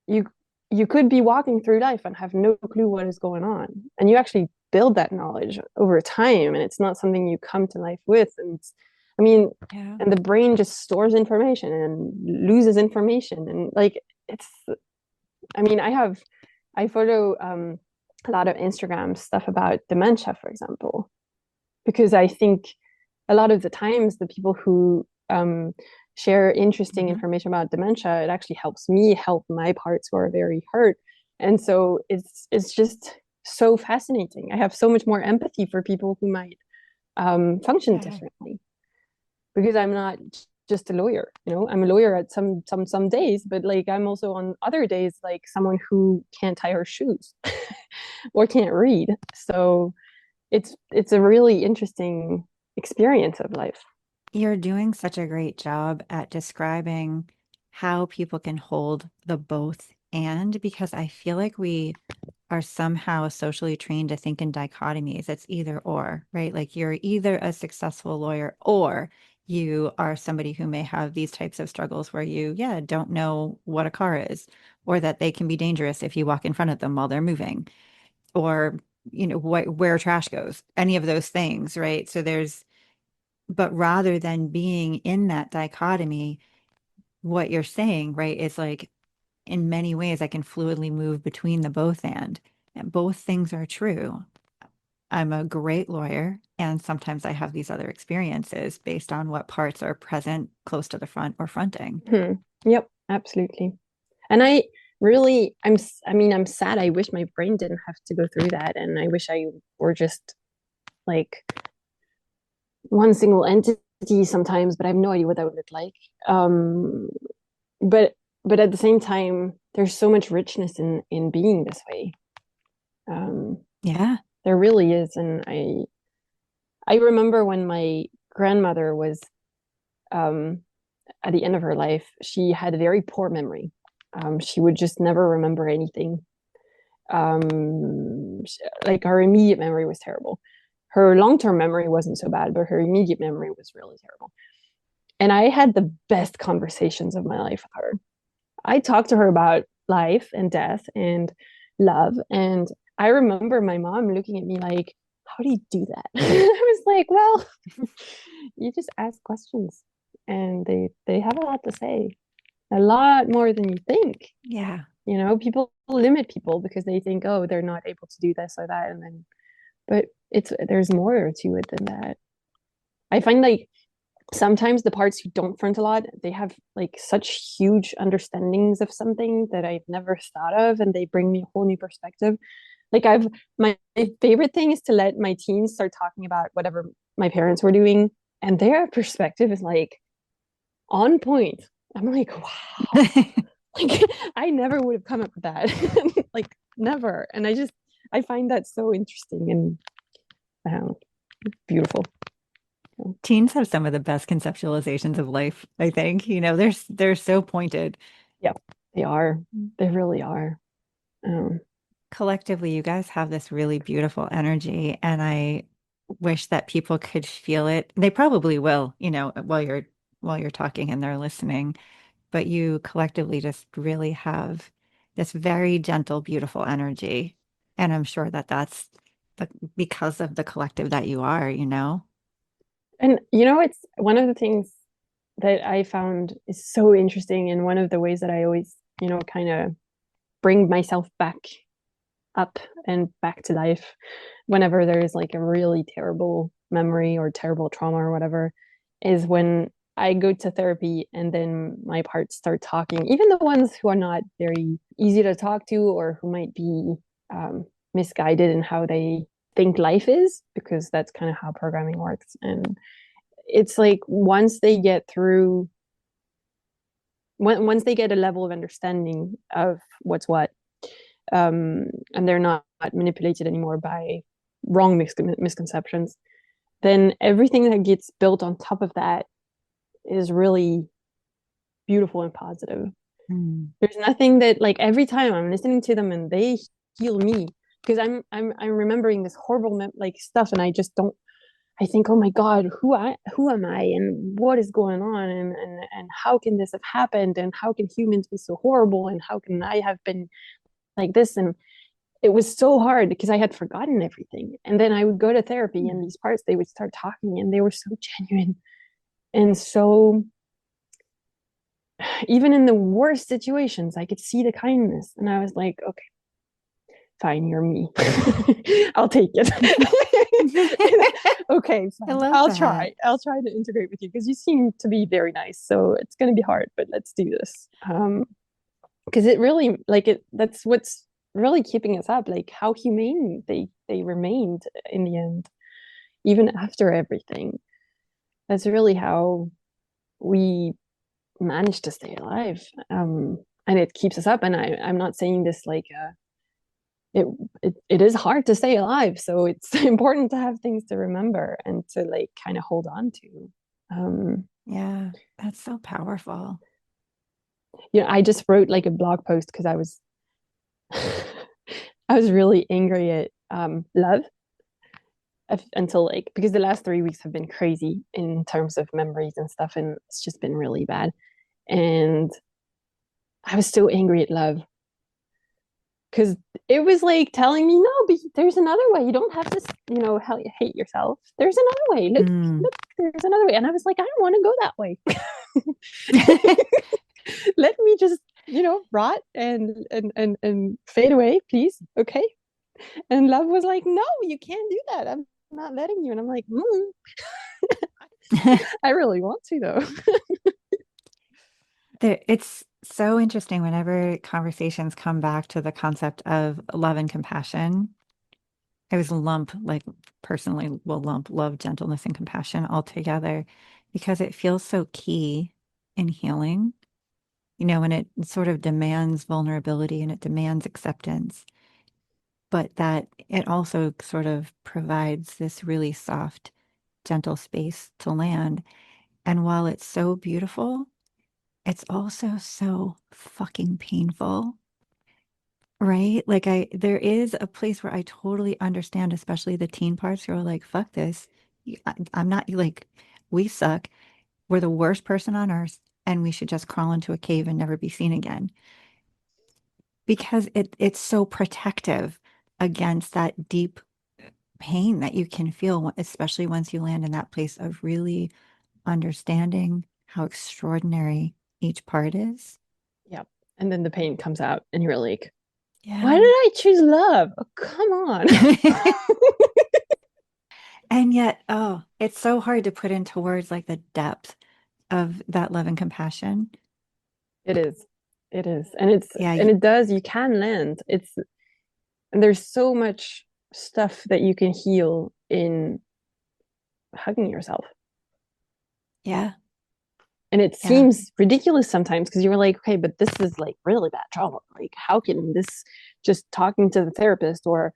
[SPEAKER 2] you you could be walking through life and have no clue what is going on, and you actually build that knowledge over time, and it's not something you come to life with. And I mean,
[SPEAKER 1] Yeah.
[SPEAKER 2] and the brain just stores information and loses information, and like, it's, I mean, I follow a lot of Instagram stuff about dementia, for example, because I think a lot of the times the people who share interesting
[SPEAKER 1] Mhm.
[SPEAKER 2] information about dementia, it actually helps me help my parts who are very hurt. And so it's just so fascinating. I have so much more empathy for people who might function
[SPEAKER 1] Yeah.
[SPEAKER 2] differently, because I'm not just a lawyer. I'm a lawyer at some days, but like, I'm also on other days like someone who can't tie her shoes or can't read. So it's a really interesting experience of life.
[SPEAKER 1] You're doing such a great job at describing how people can hold the both and, because I feel like we are somehow socially trained to think in dichotomies. It's either or, right? Like you're either a successful lawyer or you are somebody who may have these types of struggles where you, yeah, don't know what a car is, or that they can be dangerous if you walk in front of them while they're moving, or, where trash goes, any of those things, right? But rather than being in that dichotomy, what you're saying, right, is like in many ways I can fluidly move between the both and both things are true. I'm a great lawyer, and sometimes I have these other experiences based on what parts are present close to the front or fronting.
[SPEAKER 2] Yep, absolutely. And I'm sad. I wish my brain didn't have to go through that. And I wish I were just like one single entity sometimes, but I have no idea what that would look like. But at the same time, there's so much richness in being this way.
[SPEAKER 1] Yeah.
[SPEAKER 2] There really is. And I remember when my grandmother was at the end of her life, she had a very poor memory. She would just never remember anything. Like her immediate memory was terrible. Her long-term memory wasn't so bad, but her immediate memory was really terrible. And I had the best conversations of my life with her. I talked to her about life and death and love. And I remember my mom looking at me like, how do you do that? I was like, well, you just ask questions and they have a lot to say, a lot more than you think.
[SPEAKER 1] Yeah.
[SPEAKER 2] You know, people limit people because they think, oh, they're not able to do this or that. And then, but there's more to it than that. I find like sometimes the parts who don't front a lot, they have like such huge understandings of something that I've never thought of, and they bring me a whole new perspective. Like my favorite thing is to let my teens start talking about whatever my parents were doing, and their perspective is like on point. I'm like, wow. Like I never would have come up with that. Like never. And I find that so interesting and beautiful.
[SPEAKER 1] Teens have some of the best conceptualizations of life, I think. You know, they're so pointed.
[SPEAKER 2] Yeah, they are. They really are.
[SPEAKER 1] Collectively, you guys have this really beautiful energy, and I wish that people could feel it. They probably will, you know, while you're talking and they're listening, but you collectively just really have this very gentle, beautiful energy. And I'm sure that that's because of the collective that you are, you know?
[SPEAKER 2] And you know, it's one of the things that I found is so interesting, and one of the ways that I always, you know, kind of bring myself back up and back to life whenever there is like a really terrible memory or terrible trauma or whatever, is when I go to therapy and then my parts start talking, even the ones who are not very easy to talk to or who might be misguided in how they think life is, because that's kind of how programming works. And it's like once they get through, once they get a level of understanding of what's what, and they're not manipulated anymore by wrong misconceptions, then everything that gets built on top of that is really beautiful and positive. There's nothing that, like, every time I'm listening to them and they heal me, because I'm remembering this horrible like stuff, and I just don't. I think, oh my God, who am I, and what is going on, and how can this have happened, and how can humans be so horrible, and how can I have been like this? And it was so hard because I had forgotten everything. And then I would go to therapy, and these parts, they would start talking, and they were so genuine, and so even in the worst situations, I could see the kindness, and I was like, okay, fine, you're me. I'll take it. Okay, fine. I'll try to integrate with you because you seem to be very nice. So it's going to be hard, but let's do this. Because it really, like, that's what's really keeping us up, like how humane they remained in the end, even after everything. That's really how we managed to stay alive. And it keeps us up. And I'm not saying this like it is hard to stay alive, so it's important to have things to remember and to like kind of hold on to.
[SPEAKER 1] Yeah, that's so powerful.
[SPEAKER 2] You know, I just wrote like a blog post because I was I was really angry at love until, like, because the last 3 weeks have been crazy in terms of memories and stuff, and it's just been really bad. And I was so angry at love because it was like telling me, no, but there's another way. You don't have to, you know, hate yourself. There's another way. Look, there's another way. And I was like, I don't want to go that way. Let me just rot and fade away, please. Okay. And love was like, no, you can't do that. I'm not letting you. And I'm like, I really want to though.
[SPEAKER 1] It's so interesting whenever conversations come back to the concept of love and compassion. I always personally will lump love, gentleness, and compassion all together because it feels so key in healing, and it sort of demands vulnerability and it demands acceptance, but that it also sort of provides this really soft, gentle space to land. And while it's so beautiful, it's also so fucking painful. Right? Like there is a place where I totally understand, especially the teen parts who are like, fuck this. I'm not like, we suck. We're the worst person on earth and we should just crawl into a cave and never be seen again. Because it's so protective against that deep pain that you can feel, especially once you land in that place of really understanding how extraordinary each part is.
[SPEAKER 2] Yeah. And then the pain comes out and you're like, why
[SPEAKER 1] Yeah.
[SPEAKER 2] did I choose love? Oh, come on.
[SPEAKER 1] And yet, oh, it's so hard to put into words like the depth of that love and compassion.
[SPEAKER 2] It is. It is.
[SPEAKER 1] Yeah,
[SPEAKER 2] And it does, you can land. And there's so much stuff that you can heal in hugging yourself.
[SPEAKER 1] yeah,
[SPEAKER 2] And it
[SPEAKER 1] yeah,
[SPEAKER 2] seems ridiculous sometimes because you're like, okay, but this is like really bad trauma. Like, how can this, just talking to the therapist or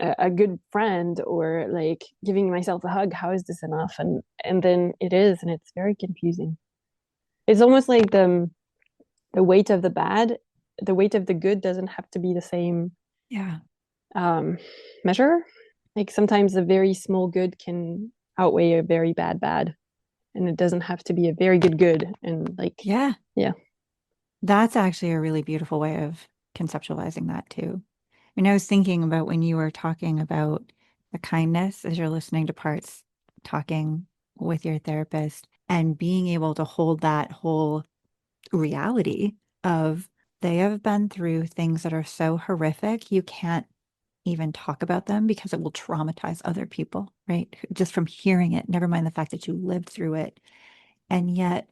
[SPEAKER 2] a good friend or like giving myself a hug, how is this enough? And then it is, and it's very confusing. It's almost like the weight of the bad, the weight of the good doesn't have to be the same
[SPEAKER 1] yeah,
[SPEAKER 2] measure. Like sometimes a very small good can outweigh a very bad, and it doesn't have to be a very good. And like,
[SPEAKER 1] yeah.
[SPEAKER 2] yeah.
[SPEAKER 1] That's actually a really beautiful way of conceptualizing that too. And I was thinking about when you were talking about the kindness as you're listening to parts talking with your therapist and being able to hold that whole reality of they have been through things that are so horrific, you can't even talk about them because it will traumatize other people, right? Just from hearing it, never mind the fact that you lived through it. And yet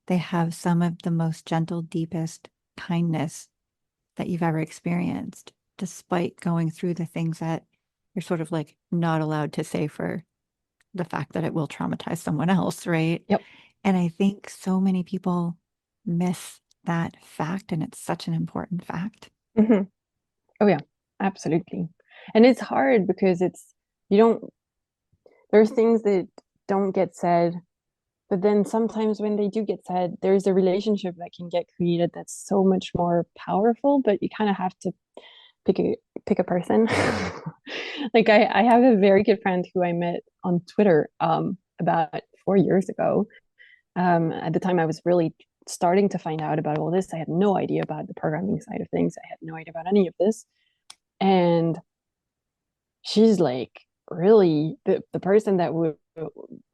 [SPEAKER 1] they have some of the most gentle, deepest kindness that you've ever experienced, despite going through the things that you're sort of like not allowed to say for the fact that it will traumatize someone else, right?
[SPEAKER 2] Yep.
[SPEAKER 1] And I think so many people miss that fact, and it's such an important fact.
[SPEAKER 2] Mm-hmm. Oh yeah, absolutely. And it's hard because you don't, there's things that don't get said, but then sometimes when they do get said, there's a relationship that can get created that's so much more powerful, but you kind of have to pick a person. Like I have a very good friend who I met on Twitter about 4 years ago. At the time I was really starting to find out about all this. I had no idea about the programming side of things. I had no idea about any of this. And she's like really the person that would,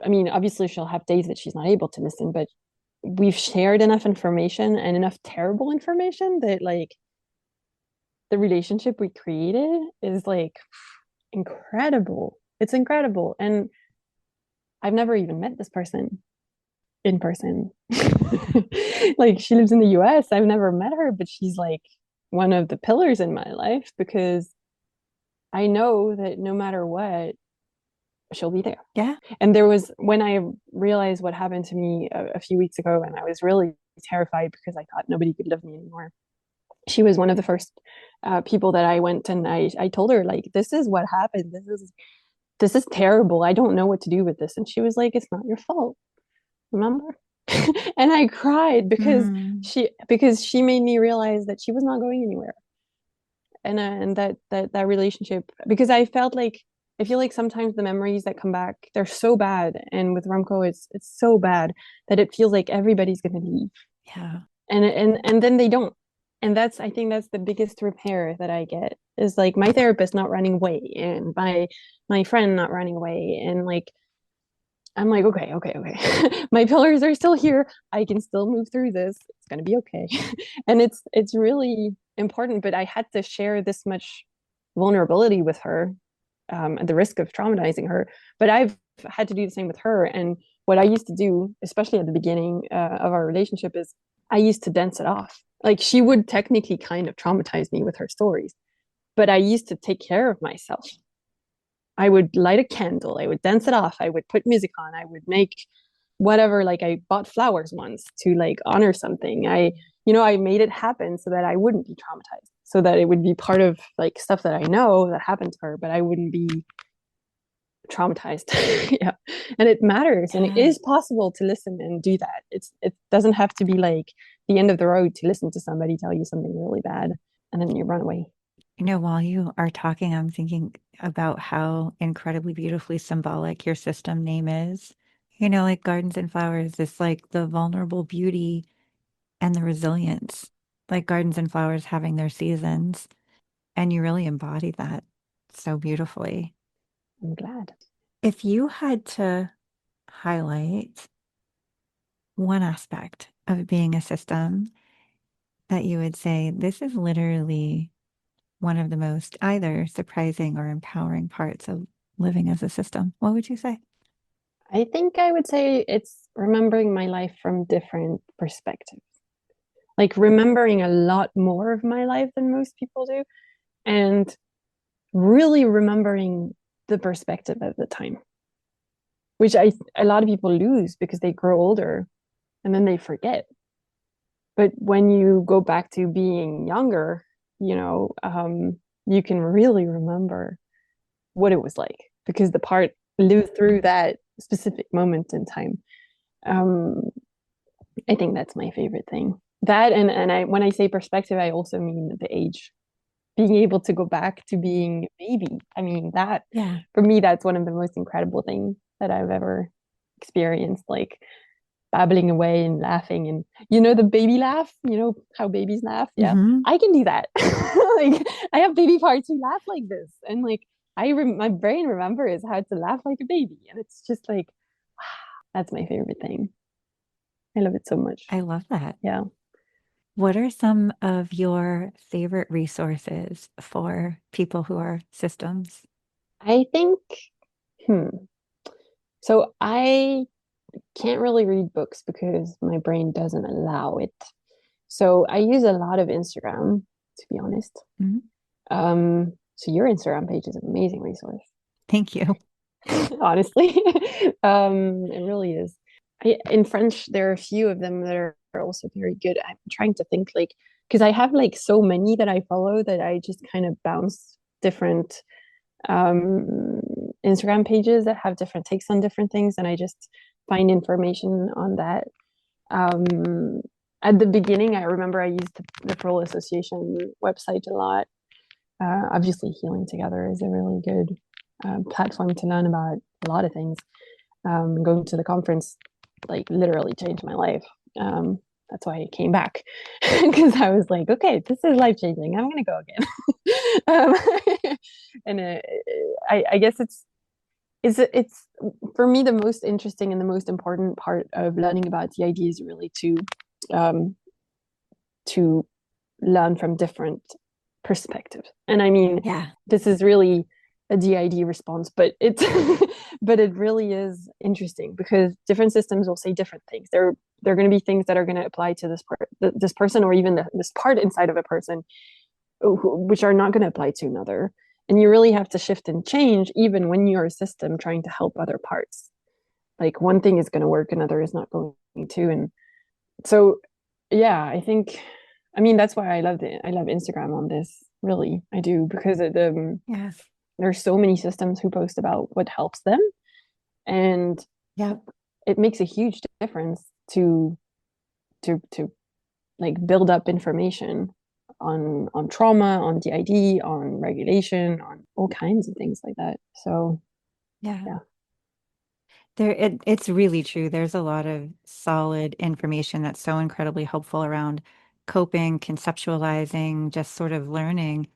[SPEAKER 2] I mean, obviously she'll have days that she's not able to listen, but we've shared enough information and enough terrible information that like the relationship we created is like incredible. It's incredible. And I've never even met this person in person. Like she lives in the US. I've never met her, but she's like one of the pillars in my life because I know that no matter what, she'll be there.
[SPEAKER 1] Yeah.
[SPEAKER 2] And there was when I realized what happened to me a few weeks ago, and I was really terrified because I thought nobody could love me anymore. She was one of the first people that I went and I told her like, this is what happened. This is terrible. I don't know what to do with this. And she was like, it's not your fault. Remember? And I cried
[SPEAKER 1] Mm.
[SPEAKER 2] because she made me realize that she was not going anywhere. And that relationship, because I feel like sometimes the memories that come back, they're so bad. And with RAMCOA, it's so bad that it feels like everybody's gonna leave.
[SPEAKER 1] Yeah.
[SPEAKER 2] And then they don't. And I think that's the biggest repair that I get is like my therapist not running away and my friend not running away. And like I'm like, okay. My pillars are still here. I can still move through this. it's going to be okay. And it's really important, but I had to share this much vulnerability with her, at the risk of traumatizing her. But I've had to do the same with her. And what I used to do, especially at the beginning of our relationship, is I used to dance it off. Like she would technically kind of traumatize me with her stories, but I used to take care of myself. I would light a candle, I would dance it off, I would put music on, I would make whatever, like I bought flowers once to like honor something. I made it happen so that I wouldn't be traumatized, so that it would be part of like stuff that I know that happened to her, but I wouldn't be traumatized. Yeah. And it matters, and it is possible to listen and do that. It doesn't have to be like the end of the road to listen to somebody tell you something really bad and then you run away.
[SPEAKER 1] While you are talking, I'm thinking about how incredibly beautifully symbolic your system name is. Like gardens and flowers, it's like the vulnerable beauty and the resilience, like gardens and flowers having their seasons. And you really embody that so beautifully.
[SPEAKER 2] I'm glad.
[SPEAKER 1] If you had to highlight one aspect of being a system that you would say, this is literally one of the most either surprising or empowering parts of living as a system, what would you say?
[SPEAKER 2] I think I would say it's remembering my life from different perspectives. Like remembering a lot more of my life than most people do, and really remembering the perspective at the time, which a lot of people lose because they grow older and then they forget. But when you go back to being younger, you can really remember what it was like because the part lived through that specific moment in time. Um, I think that's my favorite thing. That and I when I say perspective, I also mean the age. Being able to go back to being a baby. I mean, that
[SPEAKER 1] Yeah.
[SPEAKER 2] for me, that's one of the most incredible things that I've ever experienced. Like babbling away and laughing, and the baby laugh. You know how babies laugh. Yeah,
[SPEAKER 1] Hmm.
[SPEAKER 2] I can do that. Like I have baby parts who laugh like this, and like my brain remembers how to laugh like a baby, and it's just like, wow, that's my favorite thing. I love it so much.
[SPEAKER 1] I love that.
[SPEAKER 2] Yeah.
[SPEAKER 1] What are some of your favorite resources for people who are systems?
[SPEAKER 2] I think, hmm. So I can't really read books because my brain doesn't allow it. So I use a lot of Instagram, to be honest.
[SPEAKER 1] Mhm.
[SPEAKER 2] So your Instagram page is an amazing resource,
[SPEAKER 1] Thank you.
[SPEAKER 2] honestly. It really is. In French, there are a few of them that are also very good. I'm trying to think like, because I have like so many that I follow that I just kind of bounce different um, Instagram pages that have different takes on different things, and I just find information on that. Um, at the beginning, I remember I used the Pearl Association website a lot. Obviously, Healing Together is a really good platform to learn about a lot of things. Going to the conference like literally changed my life. That's why I came back because I was like, okay, this is life changing. I'm gonna go again. And I guess it's for me the most interesting and the most important part of learning about DID is really um, to learn from different perspectives. And I mean,
[SPEAKER 1] Yeah.
[SPEAKER 2] this is really a DID response, but it's but it really is interesting because different systems will say different things. There are going to be things that are going to apply to this person, or even this part inside of a person, which are not going to apply to another. And you really have to shift and change, even when you're a system trying to help other parts. Like one thing is going to work, another is not going to, and so yeah, I mean that's why I love it. I love Instagram on this. Really, I do because
[SPEAKER 1] Yes.
[SPEAKER 2] there's so many systems who post about what helps them, and
[SPEAKER 1] Yep.
[SPEAKER 2] it makes a huge difference to like build up information on trauma, on DID, on regulation, on all kinds of things like that. So
[SPEAKER 1] Yeah.
[SPEAKER 2] yeah.
[SPEAKER 1] It's really true. There's a lot of solid information that's so incredibly helpful around coping, conceptualizing, just sort of learning.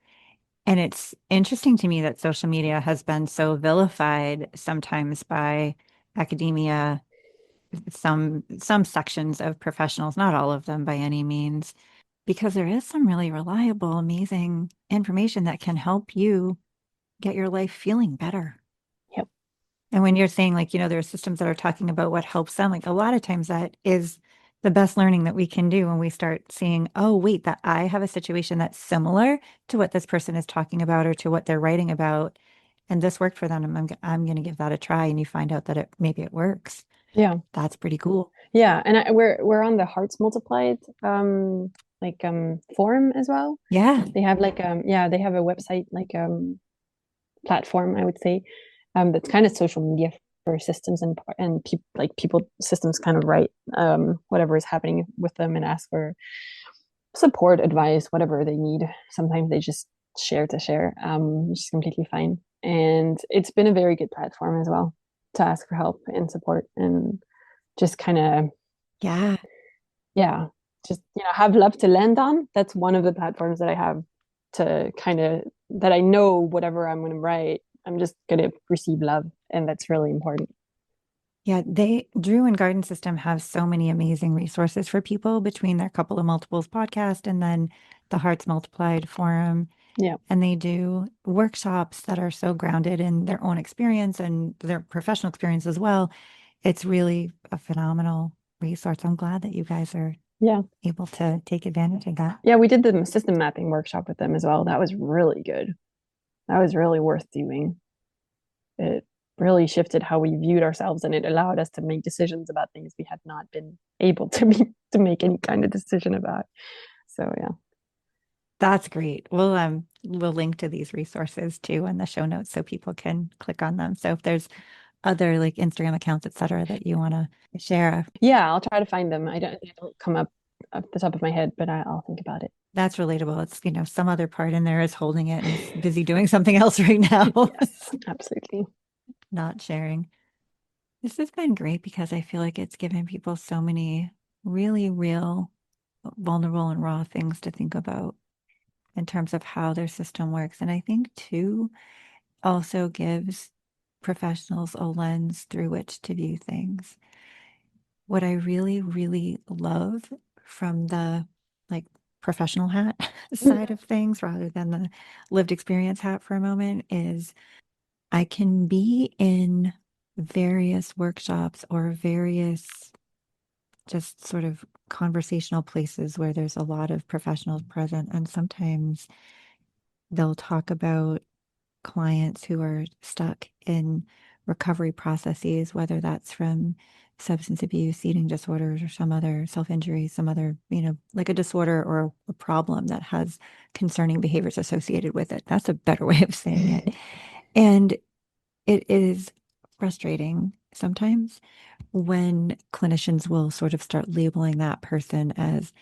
[SPEAKER 1] And it's interesting to me that social media has been so vilified sometimes by academia some sections of professionals, not all of them by any means, because there is some really reliable, amazing information that can help you get your life feeling better.
[SPEAKER 2] Yep.
[SPEAKER 1] And when you're saying like, there are systems that are talking about what helps them, like a lot of times that is the best learning that we can do when we start seeing, oh, wait, that I have a situation that's similar to what this person is talking about or to what they're writing about. And this worked for them. I'm going to give that a try. And you find out that maybe it works.
[SPEAKER 2] Yeah.
[SPEAKER 1] That's pretty cool.
[SPEAKER 2] Yeah. And we're on the Hearts Multiplied forum as well.
[SPEAKER 1] Yeah.
[SPEAKER 2] They have they have a website platform, I would say, that's kind of social media for systems and people systems kind of write whatever is happening with them and ask for support, advice, whatever they need. Sometimes they just share to share, which is completely fine. And it's been a very good platform as well to ask for help and support and just kind of
[SPEAKER 1] Yeah.
[SPEAKER 2] just have love to lend on. That's one of the platforms that I have to kind of that I know whatever I'm going to write, I'm just going to receive love, and that's really important.
[SPEAKER 1] Yeah, Drew and Garden System have so many amazing resources for people between their Couple of Multiples podcast and then the Hearts Multiplied forum.
[SPEAKER 2] Yeah.
[SPEAKER 1] And they do workshops that are so grounded in their own experience and their professional experience as well. It's really a phenomenal resource. I'm glad that you guys are able to take advantage of that.
[SPEAKER 2] Yeah, we did the system mapping workshop with them as well. That was really good. That was really worth doing. It really shifted how we viewed ourselves, and it allowed us to make decisions about things we had not been able to make any kind of decision about. So yeah.
[SPEAKER 1] That's great. We'll link to these resources too in the show notes so people can click on them. So if there's other like Instagram accounts, et cetera, that you want to share.
[SPEAKER 2] Yeah, I'll try to find them. They don't come up the top of my head, but I'll think about it.
[SPEAKER 1] That's relatable. It's, some other part in there is holding it and is busy doing something else right now.
[SPEAKER 2] Yes, absolutely.
[SPEAKER 1] Not sharing. This has been great because I feel like it's given people so many really real, vulnerable and raw things to think about in terms of how their system works. And I think too, also gives professionals a lens through which to view things. What I really, really love from the like professional hat side of things rather than the lived experience hat for a moment is I can be in various workshops or various just sort of conversational places where there's a lot of professionals present. And sometimes they'll talk about clients who are stuck in recovery processes, whether that's from substance abuse, eating disorders, or some other self-injury, some other, like a disorder or a problem that has concerning behaviors associated with it. That's a better way of saying it. And it is frustrating sometimes when clinicians will sort of start labeling that person as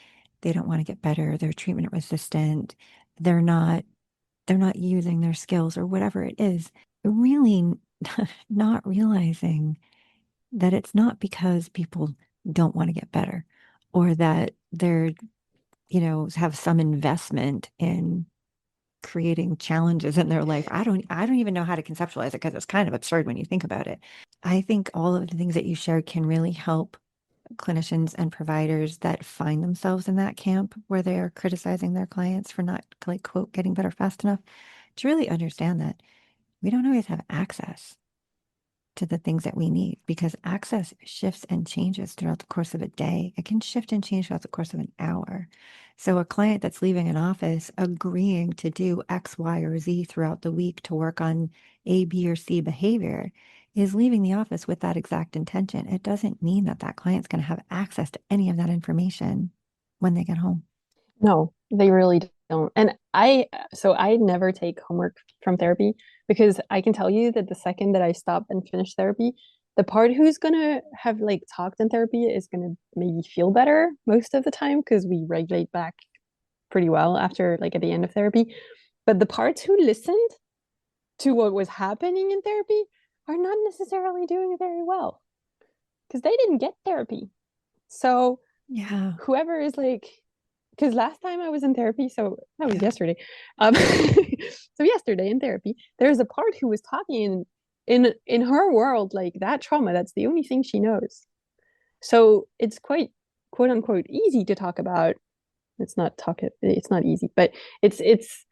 [SPEAKER 1] they don't want to get better, they're treatment resistant, they're not using their skills or whatever it is, really not realizing that it's not because people don't want to get better or that they're, have some investment in creating challenges in their life. I don't even know how to conceptualize it because it's kind of absurd when you think about it. I think all of the things that you shared can really help clinicians and providers that find themselves in that camp where they are criticizing their clients for not like quote getting better fast enough to really understand that we don't always have access to the things that we need because access shifts and changes throughout the course of a day. It can shift and change throughout the course of an hour. So a client that's leaving an office agreeing to do X, Y, or Z throughout the week to work on A, B, or C behavior is leaving the office with that exact intention. It doesn't mean that that client's going to have access to any of that information when they get home.
[SPEAKER 2] No, they really don't. And I never take homework from therapy because I can tell you that the second that I stop and finish therapy, the part who's gonna have like talked in therapy is gonna maybe feel better most of the time because we regulate back pretty well after like at the end of therapy. But the parts who listened to what was happening in therapy are not necessarily doing very well because they didn't get therapy. So
[SPEAKER 1] yeah,
[SPEAKER 2] whoever is like because last time I was in therapy, so that was yesterday. So yesterday in therapy, there's a part who was talking in her world like that trauma. That's the only thing she knows. So it's quite quote unquote easy to talk about. It's not easy, but it's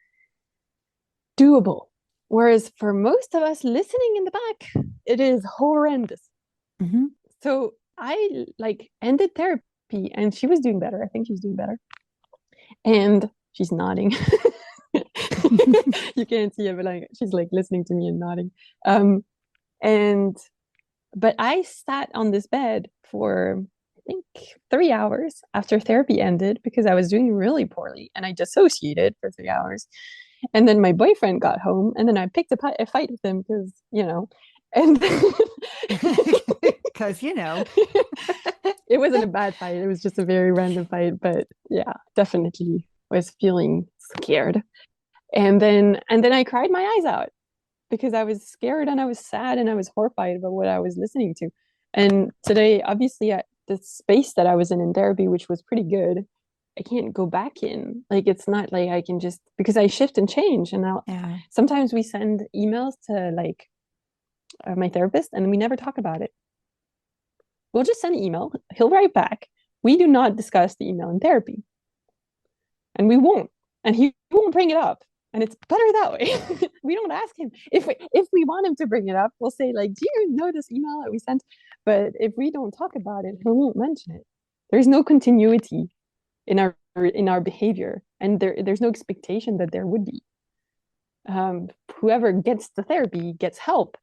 [SPEAKER 2] doable. Whereas for most of us listening in the back, it is horrendous.
[SPEAKER 1] Mm-hmm.
[SPEAKER 2] So I like ended therapy and she was doing better. I think she's doing better. And she's nodding. You can't see it, but like she's like listening to me and nodding. And but I sat on this bed for I think 3 hours after therapy ended because I was doing really poorly and I dissociated for 3 hours. And then my boyfriend got home and then I picked a fight with him because, and
[SPEAKER 1] because,
[SPEAKER 2] it wasn't a bad fight. It was just a very random fight. But yeah, definitely was feeling scared. And then I cried my eyes out because I was scared and I was sad and I was horrified about what I was listening to. And today, obviously, the space that I was in therapy, which was pretty good, I can't go back in. Like, it's not like I can just, because I shift and change. And sometimes we send emails to like my therapist and we never talk about it. We'll just send an email. He'll write back. We do not discuss the email in therapy. And we won't. And he won't bring it up. And it's better that way. We don't ask him. If we want him to bring it up, we'll say, like, do you know this email that we sent? But if we don't talk about it, he won't mention it. There's no continuity in our behavior. And there's no expectation that there would be. Whoever gets the therapy gets help.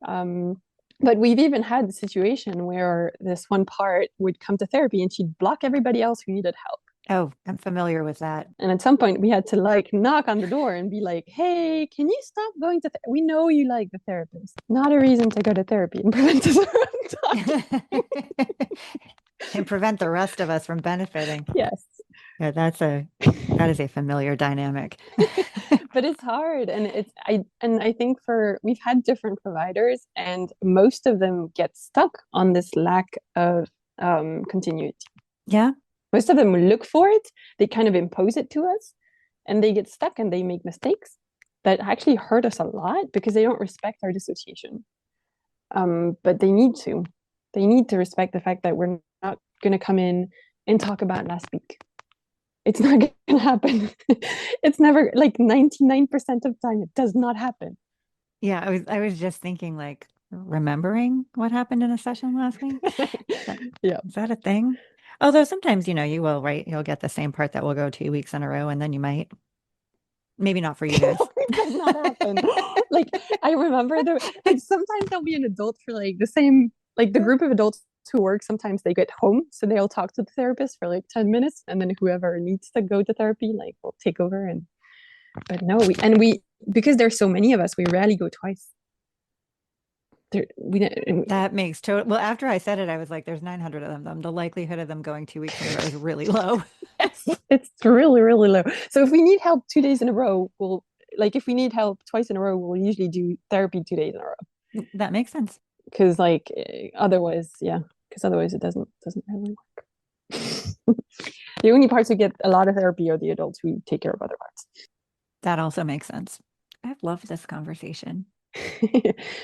[SPEAKER 2] But we've even had the situation where this one part would come to therapy and she'd block everybody else who needed help.
[SPEAKER 1] Oh, I'm familiar with that.
[SPEAKER 2] And at some point we had to like knock on the door and be like, hey, can you stop going to we know you like the therapist. Not a reason to go to therapy and prevent us from talking.
[SPEAKER 1] And prevent the rest of us from benefiting.
[SPEAKER 2] Yes.
[SPEAKER 1] Yeah, that is a familiar dynamic.
[SPEAKER 2] But it's hard. And I think we've had different providers and most of them get stuck on this lack of continuity.
[SPEAKER 1] Yeah.
[SPEAKER 2] Most of them look for it. They kind of impose it to us and they get stuck and they make mistakes that actually hurt us a lot because they don't respect our dissociation. But they need to. They need to respect the fact that we're not going to come in and talk about last week. It's not going to happen. It's never, like 99% of the time, it does not happen.
[SPEAKER 1] Yeah, I was just thinking, like, remembering what happened in a session last week.
[SPEAKER 2] Yeah.
[SPEAKER 1] Is that a thing? Although sometimes, you will, right? You'll get the same part that will go 2 weeks in a row and then you might. Maybe not for you guys.
[SPEAKER 2] It does not happen. Like, I remember sometimes there'll be an adult for like the same, like the group of adults who work, sometimes they get home. So they'll talk to the therapist for like 10 minutes. And then whoever needs to go to therapy, like will take over. But no, because there's so many of us, we rarely go twice.
[SPEAKER 1] That makes total. Well, after I said it, I was like, "There's 900 of them. The likelihood of them going 2 weeks in a row is really low."
[SPEAKER 2] It's really, really low. So if we need help 2 days in a row, if we need help twice in a row, we'll usually do therapy 2 days in a row.
[SPEAKER 1] That makes sense.
[SPEAKER 2] Because otherwise it doesn't really work. The only parts who get a lot of therapy are the adults who take care of other parts.
[SPEAKER 1] That also makes sense. I've loved this conversation.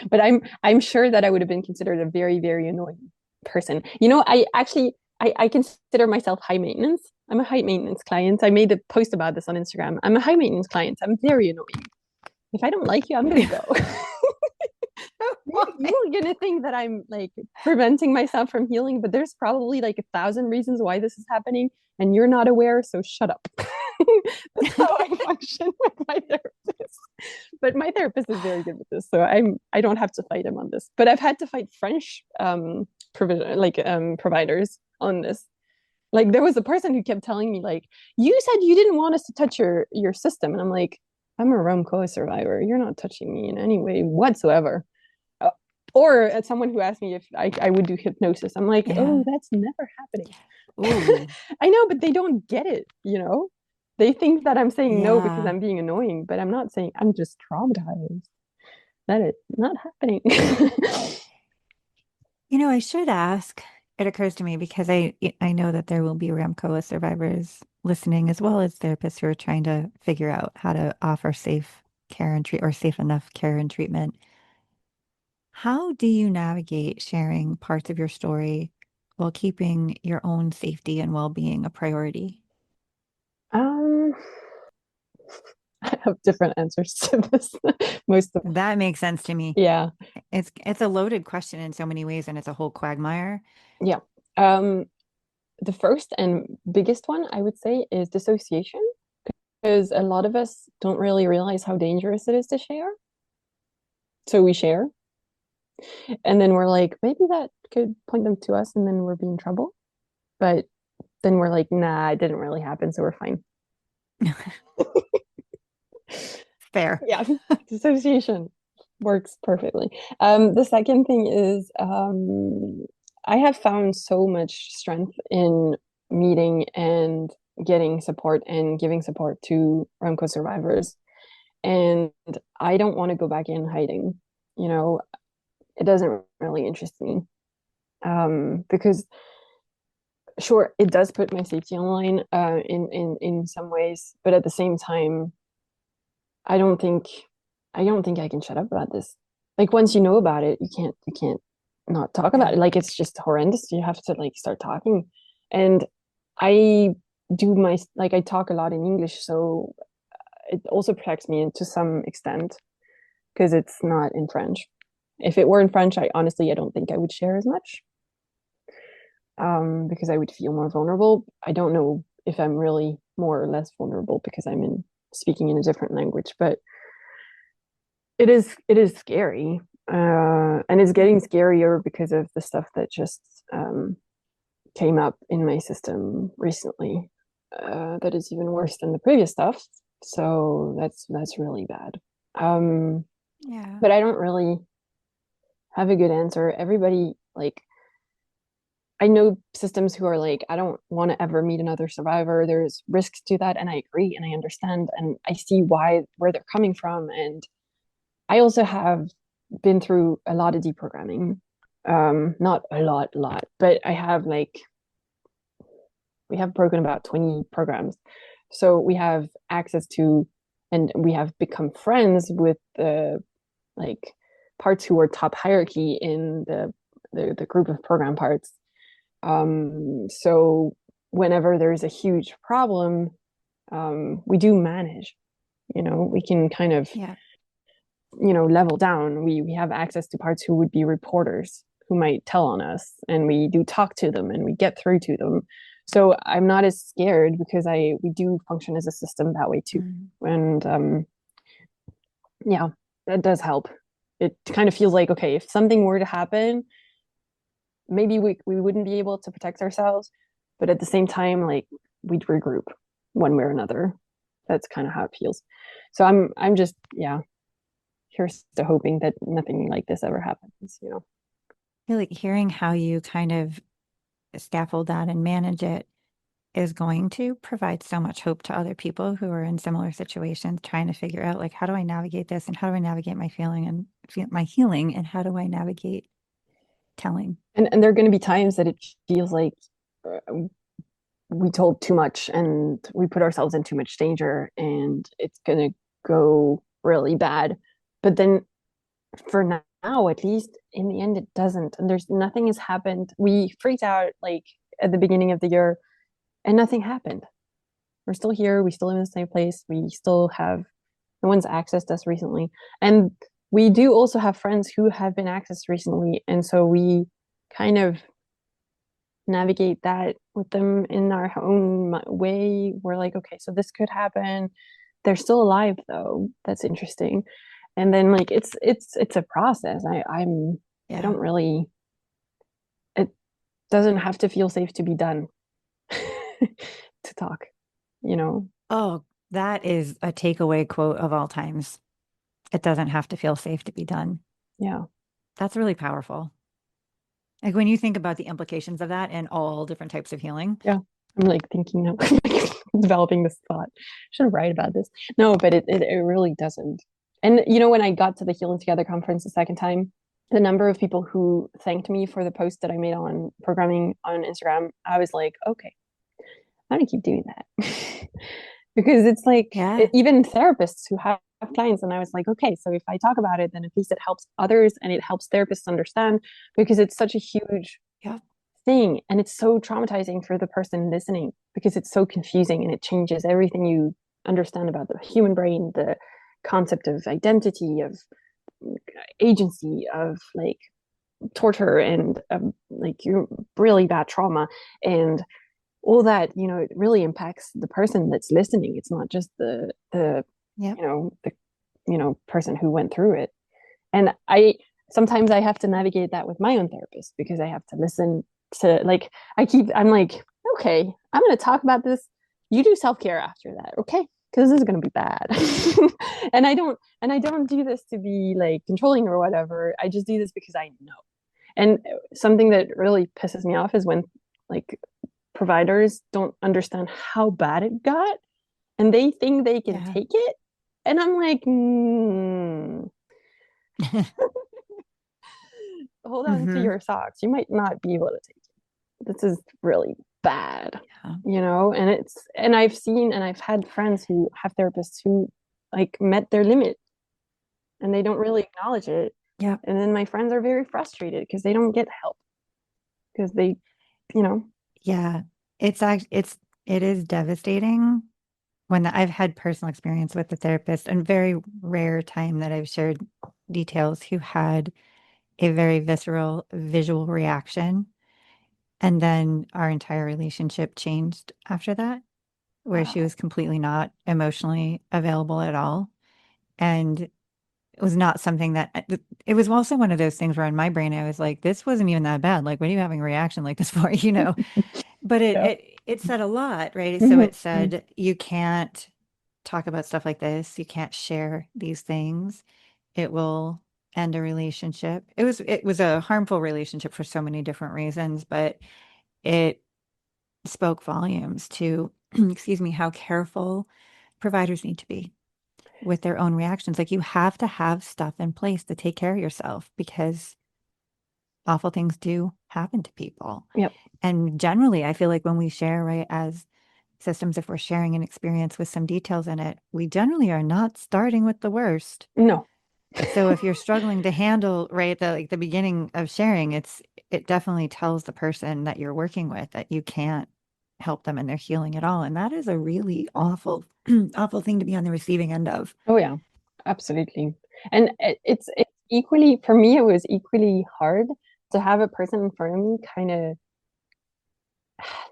[SPEAKER 2] But I'm sure that I would have been considered a very, very annoying person. I consider myself high maintenance. I'm a high maintenance client. I made a post about this on Instagram. I'm a high maintenance client. I'm very annoying. If I don't like you, I'm gonna go. You're gonna think that I'm like preventing myself from healing, but there's probably like 1,000 reasons why this is happening, and you're not aware. So shut up. That's how I function with my therapist. But my therapist is very good with this, so I don't have to fight him on this. But I've had to fight French providers on this. Like there was a person who kept telling me like, you said you didn't want us to touch your system, and I'm like, I'm a RAMCOA survivor. You're not touching me in any way whatsoever. Or someone who asked me if I would do hypnosis. I'm like, oh, that's never happening. I know, but they don't get it, They think that I'm saying no because I'm being annoying, but I'm not saying, I'm just traumatized. That is not happening.
[SPEAKER 1] I should ask. It occurs to me because I know that there will be RAMCOA survivors listening, as well as therapists who are trying to figure out how to offer safe care and treat or safe enough care and treatment. How do you navigate sharing parts of your story while keeping your own safety and well-being a priority?
[SPEAKER 2] Um, I have different answers to this. Most of
[SPEAKER 1] That makes sense to me.
[SPEAKER 2] Yeah,
[SPEAKER 1] It's a loaded question in so many ways, and it's a whole quagmire.
[SPEAKER 2] yeah. Um, the first and biggest one I would say is dissociation, because a lot of us don't really realize how dangerous it is to share. So we share, and then we're like, maybe that could point them to us, and then we're being in trouble. But then we're like, nah, it didn't really happen, so we're fine.
[SPEAKER 1] Fair.
[SPEAKER 2] Yeah, dissociation works perfectly. The second thing is I have found so much strength in meeting and getting support and giving support to RAMCOA survivors. And I don't want to go back in hiding. You know, it doesn't really interest me. Because sure, it does put my safety on the line in some ways, but at the same time, I don't think I can shut up about this. Like once you know about it, you can't not talk about
[SPEAKER 1] Yeah.
[SPEAKER 2] it. Like it's just horrendous. You have to like start talking. And I do my like I talk a lot in English, so it also protects me to some extent because it's not in French. If it were in French, I don't think I would share as much. Because I would feel more vulnerable. I don't know if I'm really more or less vulnerable because I'm in speaking in a different language, but it is scary, and it's getting scarier because of the stuff that just came up in my system recently. That is even worse than the previous stuff. So that's really bad.
[SPEAKER 1] Yeah.
[SPEAKER 2] But I don't really have a good answer. Everybody like I know systems who are like, I don't want to ever meet another survivor. There's risks to that, and I agree and I understand and I see where they're coming from. And I also have been through a lot of deprogramming. Not a lot, but I have like we have broken about 20 programs. So we have access to and we have become friends with the like parts who are top hierarchy in the group of program parts. So whenever there's a huge problem, we do manage. We can kind of
[SPEAKER 1] Yeah.
[SPEAKER 2] level down. We have access to parts who would be reporters who might tell on us, and we do talk to them and we get through to them. So I'm not as scared because we do function as a system that way too.
[SPEAKER 1] Mm.
[SPEAKER 2] And yeah, that does help. It kind of feels like, okay, if something were to happen, maybe we wouldn't be able to protect ourselves, but at the same time, like we'd regroup one way or another. That's kind of how it feels. So I'm just here's to hoping that nothing like this ever happens.
[SPEAKER 1] I feel like hearing how you kind of scaffold that and manage it is going to provide so much hope to other people who are in similar situations, trying to figure out like, how do I navigate this and how do I navigate my feeling and my healing and how do I navigate telling?
[SPEAKER 2] And there are going to be times that it feels like we told too much and we put ourselves in too much danger and it's going to go really bad. But then for now, at least in the end, it doesn't. And nothing has happened. We freaked out like at the beginning of the year and nothing happened. We're still here. We still live in the same place. We still have no one's accessed us recently. And we do also have friends who have been accessed recently. And so we kind of navigate that with them in our own way. We're like, okay, so this could happen. They're still alive though. That's interesting. And then like it's a process. I
[SPEAKER 1] Yeah.
[SPEAKER 2] don't really it doesn't have to feel safe to be done to talk.
[SPEAKER 1] Oh, that is a takeaway quote of all times. It doesn't have to feel safe to be done.
[SPEAKER 2] Yeah.
[SPEAKER 1] That's really powerful. Like when you think about the implications of that and all different types of healing.
[SPEAKER 2] Yeah. I'm like thinking now, developing this thought. I should write about this. No, but it really doesn't. And when I got to the Healing Together conference the second time, the number of people who thanked me for the post that I made on programming on Instagram, I was like, okay, I'm gonna keep doing that. Because it's like
[SPEAKER 1] Yeah.
[SPEAKER 2] even therapists who have clients, and I was like, okay, so if I talk about it, then at least it helps others and it helps therapists understand because it's such a huge
[SPEAKER 1] Yeah.
[SPEAKER 2] thing. And it's so traumatizing for the person listening because it's so confusing and it changes everything you understand about the human brain, the concept of identity, of agency, of like torture, and like really bad trauma, and all that. It really impacts the person that's listening. It's not just the
[SPEAKER 1] Yep.
[SPEAKER 2] the person who went through it. And sometimes I have to navigate that with my own therapist because I have to listen to, like, I'm like, okay, I'm going to talk about this. You do self-care after that, okay? Because this is going to be bad. and I don't do this to be like controlling or whatever. I just do this because I know. And something that really pisses me off is when like providers don't understand how bad it got and they think they can take it. And I'm like, hold on to your socks. You might not be able to take it. This is really bad, and I've had friends who have therapists who like met their limit and they don't really acknowledge it.
[SPEAKER 1] Yeah.
[SPEAKER 2] And then my friends are very frustrated because they don't get help because they,
[SPEAKER 1] Yeah. It is devastating when I've had personal experience with the therapist, and very rare time that I've shared details, who had a very visceral visual reaction. And then our entire relationship changed after that, where she was completely not emotionally available at all. And it was not something that, it was also one of those things where in my brain, I was like, this wasn't even that bad. Like, what are you having a reaction like this for? But
[SPEAKER 2] Yep.
[SPEAKER 1] it said a lot, right? So it
[SPEAKER 2] Mm-hmm.
[SPEAKER 1] said, you can't talk about stuff like this. You can't share these things. It will end a relationship. It was a harmful relationship for so many different reasons, but it spoke volumes to, excuse me, how careful providers need to be with their own reactions. Like, you have to have stuff in place to take care of yourself because awful things do happen to people.
[SPEAKER 2] Yep.
[SPEAKER 1] And generally, I feel like when we share, right, as systems, if we're sharing an experience with some details in it, we generally are not starting with the worst.
[SPEAKER 2] No.
[SPEAKER 1] So if you're struggling to handle, right, the beginning of sharing, it definitely tells the person that you're working with that you can't help them in their healing at all. And that is a really awful, awful thing to be on the receiving end of.
[SPEAKER 2] Oh yeah, absolutely. And it's equally, for me, it was equally hard to have a person in front of me kind of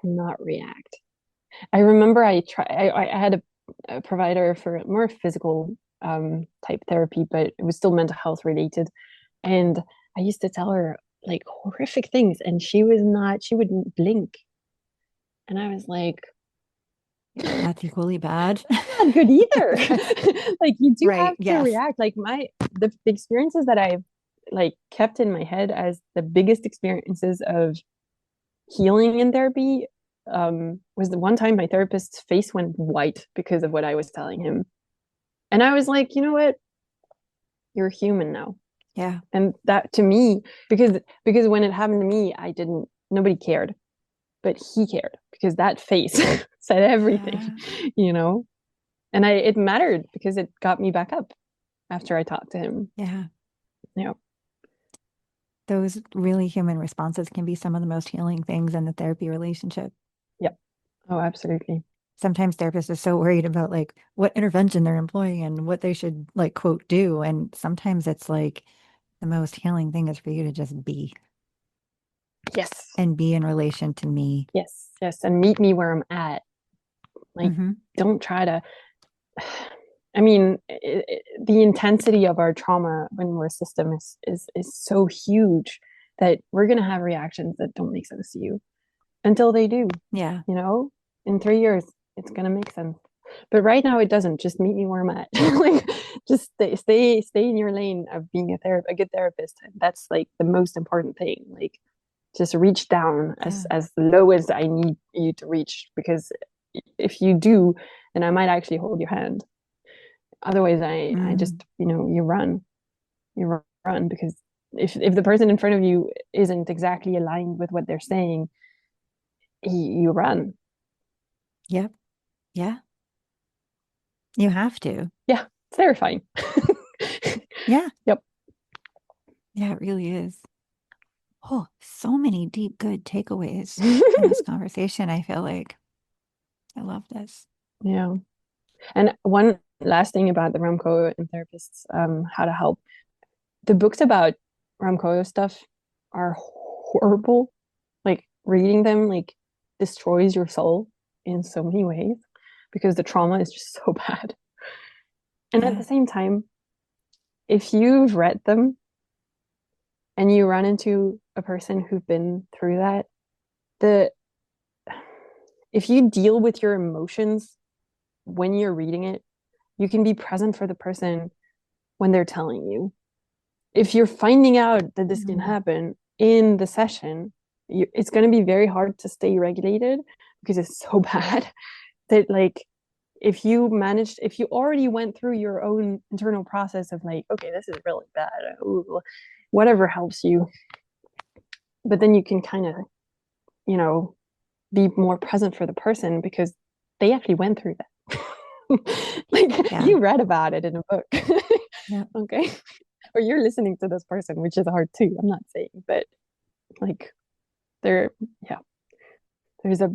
[SPEAKER 2] not react. I remember I had a provider for more physical type therapy, but it was still mental health related. And I used to tell her like horrific things, and she wouldn't blink. And I was like,
[SPEAKER 1] That's equally bad.
[SPEAKER 2] not good either. Like, you do
[SPEAKER 1] Right.
[SPEAKER 2] have to
[SPEAKER 1] Yes.
[SPEAKER 2] react. Like the experiences that I've like kept in my head as the biggest experiences of healing in therapy was the one time my therapist's face went white because of what I was telling him. And I was like, you know what? You're human now.
[SPEAKER 1] Yeah.
[SPEAKER 2] And that, to me, because when it happened to me, nobody cared, but he cared because that face said everything,
[SPEAKER 1] Yeah.
[SPEAKER 2] you know? And it mattered because it got me back up after I talked to him.
[SPEAKER 1] Yeah.
[SPEAKER 2] Yeah.
[SPEAKER 1] Those really human responses can be some of the most healing things in the therapy relationship.
[SPEAKER 2] Yep. Oh, absolutely.
[SPEAKER 1] Sometimes therapists are so worried about like what intervention they're employing and what they should, like, quote, do. And sometimes it's like the most healing thing is for you to just be
[SPEAKER 2] Yes.
[SPEAKER 1] and be in relation to me.
[SPEAKER 2] Yes. Yes. And meet me where I'm at. Like,
[SPEAKER 1] Mm-hmm.
[SPEAKER 2] don't try to. I mean, the intensity of our trauma when we're a system is so huge that we're going to have reactions that don't make sense to you until they do.
[SPEAKER 1] Yeah.
[SPEAKER 2] In 3 years, it's going to make sense. But right now, it doesn't. Just meet me where I'm at. Like, just stay in your lane of being a good therapist. That's like the most important thing. Like, just reach down
[SPEAKER 1] Yeah.
[SPEAKER 2] as low as I need you to reach, because if you do, then I might actually hold your hand. Otherwise, I just, you run, because if the person in front of you isn't exactly aligned with what they're saying, you run.
[SPEAKER 1] Yep. Yeah. You have to.
[SPEAKER 2] Yeah, it's terrifying.
[SPEAKER 1] Yeah.
[SPEAKER 2] Yep.
[SPEAKER 1] Yeah, it really is. Oh, so many deep, good takeaways in this conversation. I feel like I love this.
[SPEAKER 2] Yeah. And one last thing about the RAMCOA and therapists, how to help. The books about RAMCOA stuff are horrible. Like reading them like destroys your soul in so many ways because the trauma is just so bad. And at
[SPEAKER 1] Yeah.
[SPEAKER 2] the same time, if you've read them and you run into a person who've been through that, the if you deal with your emotions when you're reading it, you can be present for the person when they're telling you. If you're finding out that this can happen in the session, it's going to be very hard to stay regulated because it's so bad that like if you already went through your own internal process of like, okay, this is really bad, ooh, whatever helps you, but then you can kind of, you know, be more present for the person because they actually went through that. Like
[SPEAKER 1] Yeah.
[SPEAKER 2] you read about it in a book.
[SPEAKER 1] Yeah.
[SPEAKER 2] Okay. Or you're listening to this person, which is hard too. I'm not saying, but like there, yeah, there's a,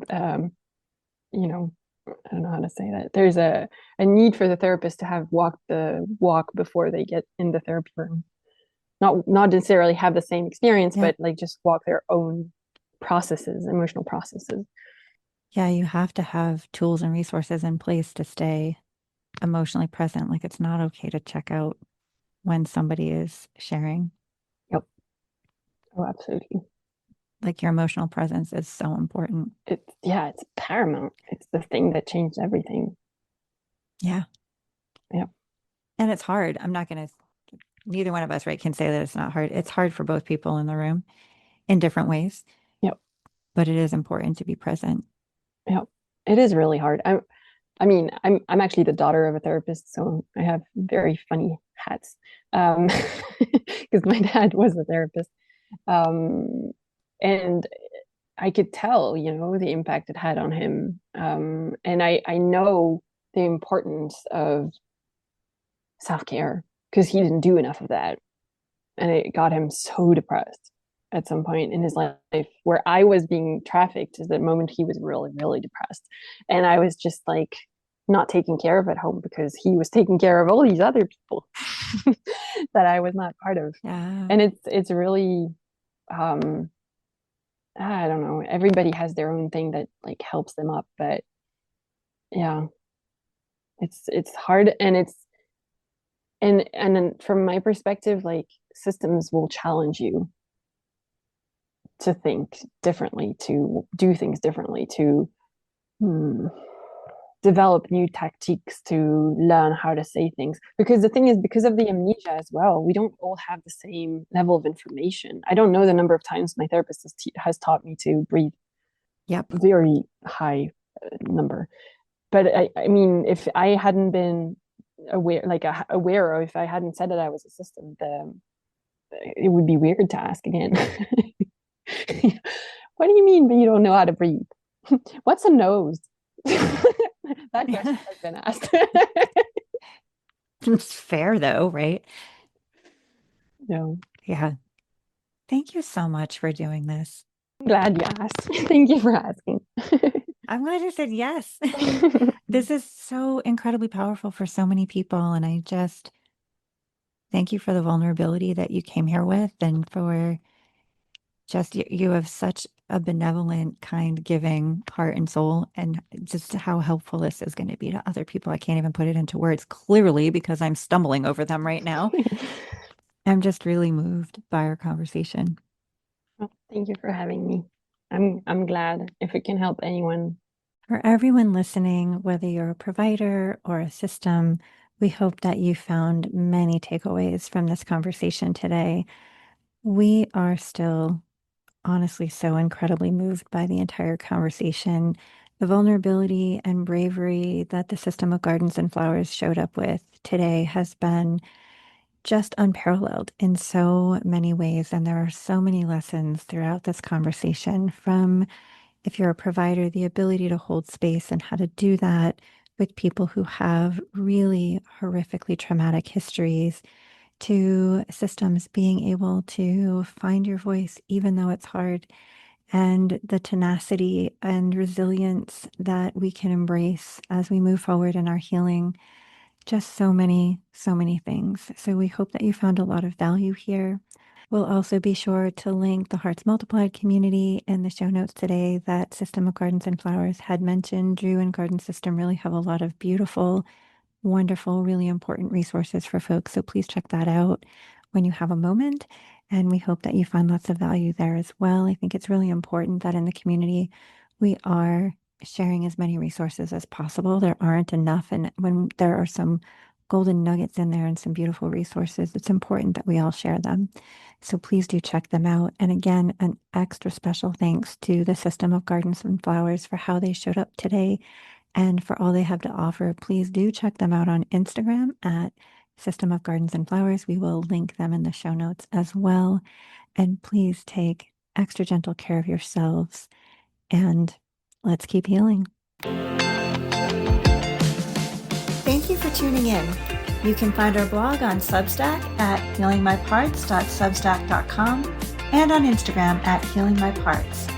[SPEAKER 2] you know, I don't know how to say that. There's a need for the therapist to have walked the walk before they get in the therapy room. Not necessarily have the same experience,
[SPEAKER 1] Yeah.
[SPEAKER 2] but like just walk their own processes, emotional processes.
[SPEAKER 1] Yeah. You have to have tools and resources in place to stay emotionally present. Like it's not okay to check out when somebody is sharing.
[SPEAKER 2] Yep. Oh, absolutely.
[SPEAKER 1] Like your emotional presence is so important.
[SPEAKER 2] It's paramount. It's the thing that changed everything.
[SPEAKER 1] Yeah.
[SPEAKER 2] Yep.
[SPEAKER 1] And it's hard. I'm not going to, neither one of us, right, can say that it's not hard. It's hard for both people in the room in different ways,
[SPEAKER 2] Yep.
[SPEAKER 1] but it is important to be present.
[SPEAKER 2] Yep. It is really hard. I'm actually the daughter of a therapist, so I have very funny hats. Because my dad was a therapist. Um, and I could tell, the impact it had on him. And I know the importance of self-care because he didn't do enough of that. And it got him so depressed at some point in his life where I was being trafficked is the moment he was really, really depressed. And I was just like not taken care of at home because he was taking care of all these other people that I was not part of.
[SPEAKER 1] Yeah.
[SPEAKER 2] And it's really I don't know, everybody has their own thing that like helps them up, but yeah, it's hard and and from my perspective, like systems will challenge you to think differently, to do things differently, to hmm, develop new tactics, to learn how to say things. Because the thing is, because of the amnesia as well, we don't all have the same level of information. I don't know the number of times my therapist has taught me to breathe
[SPEAKER 1] Yep.
[SPEAKER 2] very high number. But I mean, if I hadn't been aware, like aware, or if I hadn't said that I was a system, it would be weird to ask again. What do you mean, but you don't know how to breathe? What's a nose? That question has been asked.
[SPEAKER 1] It's fair though, right?
[SPEAKER 2] No,
[SPEAKER 1] Yeah. Thank you so much for doing this.
[SPEAKER 2] I'm glad you asked. Thank you for asking.
[SPEAKER 1] I'm glad you said yes. This is so incredibly powerful for so many people. And I just thank you for the vulnerability that you came here with and for just you have such a benevolent, kind, giving heart and soul, and just how helpful this is going to be to other people. I can't even put it into words clearly because I'm stumbling over them right now. I'm just really moved by our conversation.
[SPEAKER 2] Well, thank you for having me. I'm glad if it can help anyone.
[SPEAKER 1] For everyone listening, whether you're a provider or a system, we hope that you found many takeaways from this conversation today. We are still honestly so incredibly moved by the entire conversation. The vulnerability and bravery that the system of gardens and flowers showed up with today has been just unparalleled in so many ways. And there are so many lessons throughout this conversation from, if you're a provider, the ability to hold space and how to do that with people who have really horrifically traumatic histories, to systems being able to find your voice, even though it's hard, and the tenacity and resilience that we can embrace as we move forward in our healing. Just so many things. So we hope that you found a lot of value here. We'll also be sure to link the Hearts Multiplied community in the show notes today that System of Gardens and Flowers had mentioned. Drew and Garden System really have a lot of beautiful, wonderful, really important resources for folks. So please check that out when you have a moment. And we hope that you find lots of value there as well. I think it's really important that in the community, we are sharing as many resources as possible. There aren't enough. And when there are some golden nuggets in there and some beautiful resources, it's important that we all share them. So please do check them out. And again, an extra special thanks to the System of Gardens and Flowers for how they showed up today and for all they have to offer. Please do check them out on Instagram at System of Gardens and Flowers. We will link them in the show notes as well. And please take extra gentle care of yourselves, and let's keep healing. Thank you for tuning in. You can find our blog on Substack at healingmyparts.substack.com and on Instagram at healingmyparts.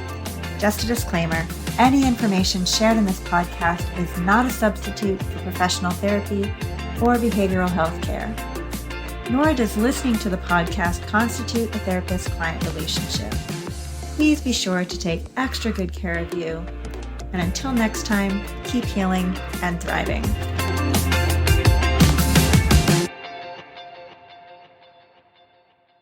[SPEAKER 1] Just a disclaimer, any information shared in this podcast is not a substitute for professional therapy or behavioral health care, nor does listening to the podcast constitute a therapist-client relationship. Please be sure to take extra good care of you. And until next time, keep healing and thriving.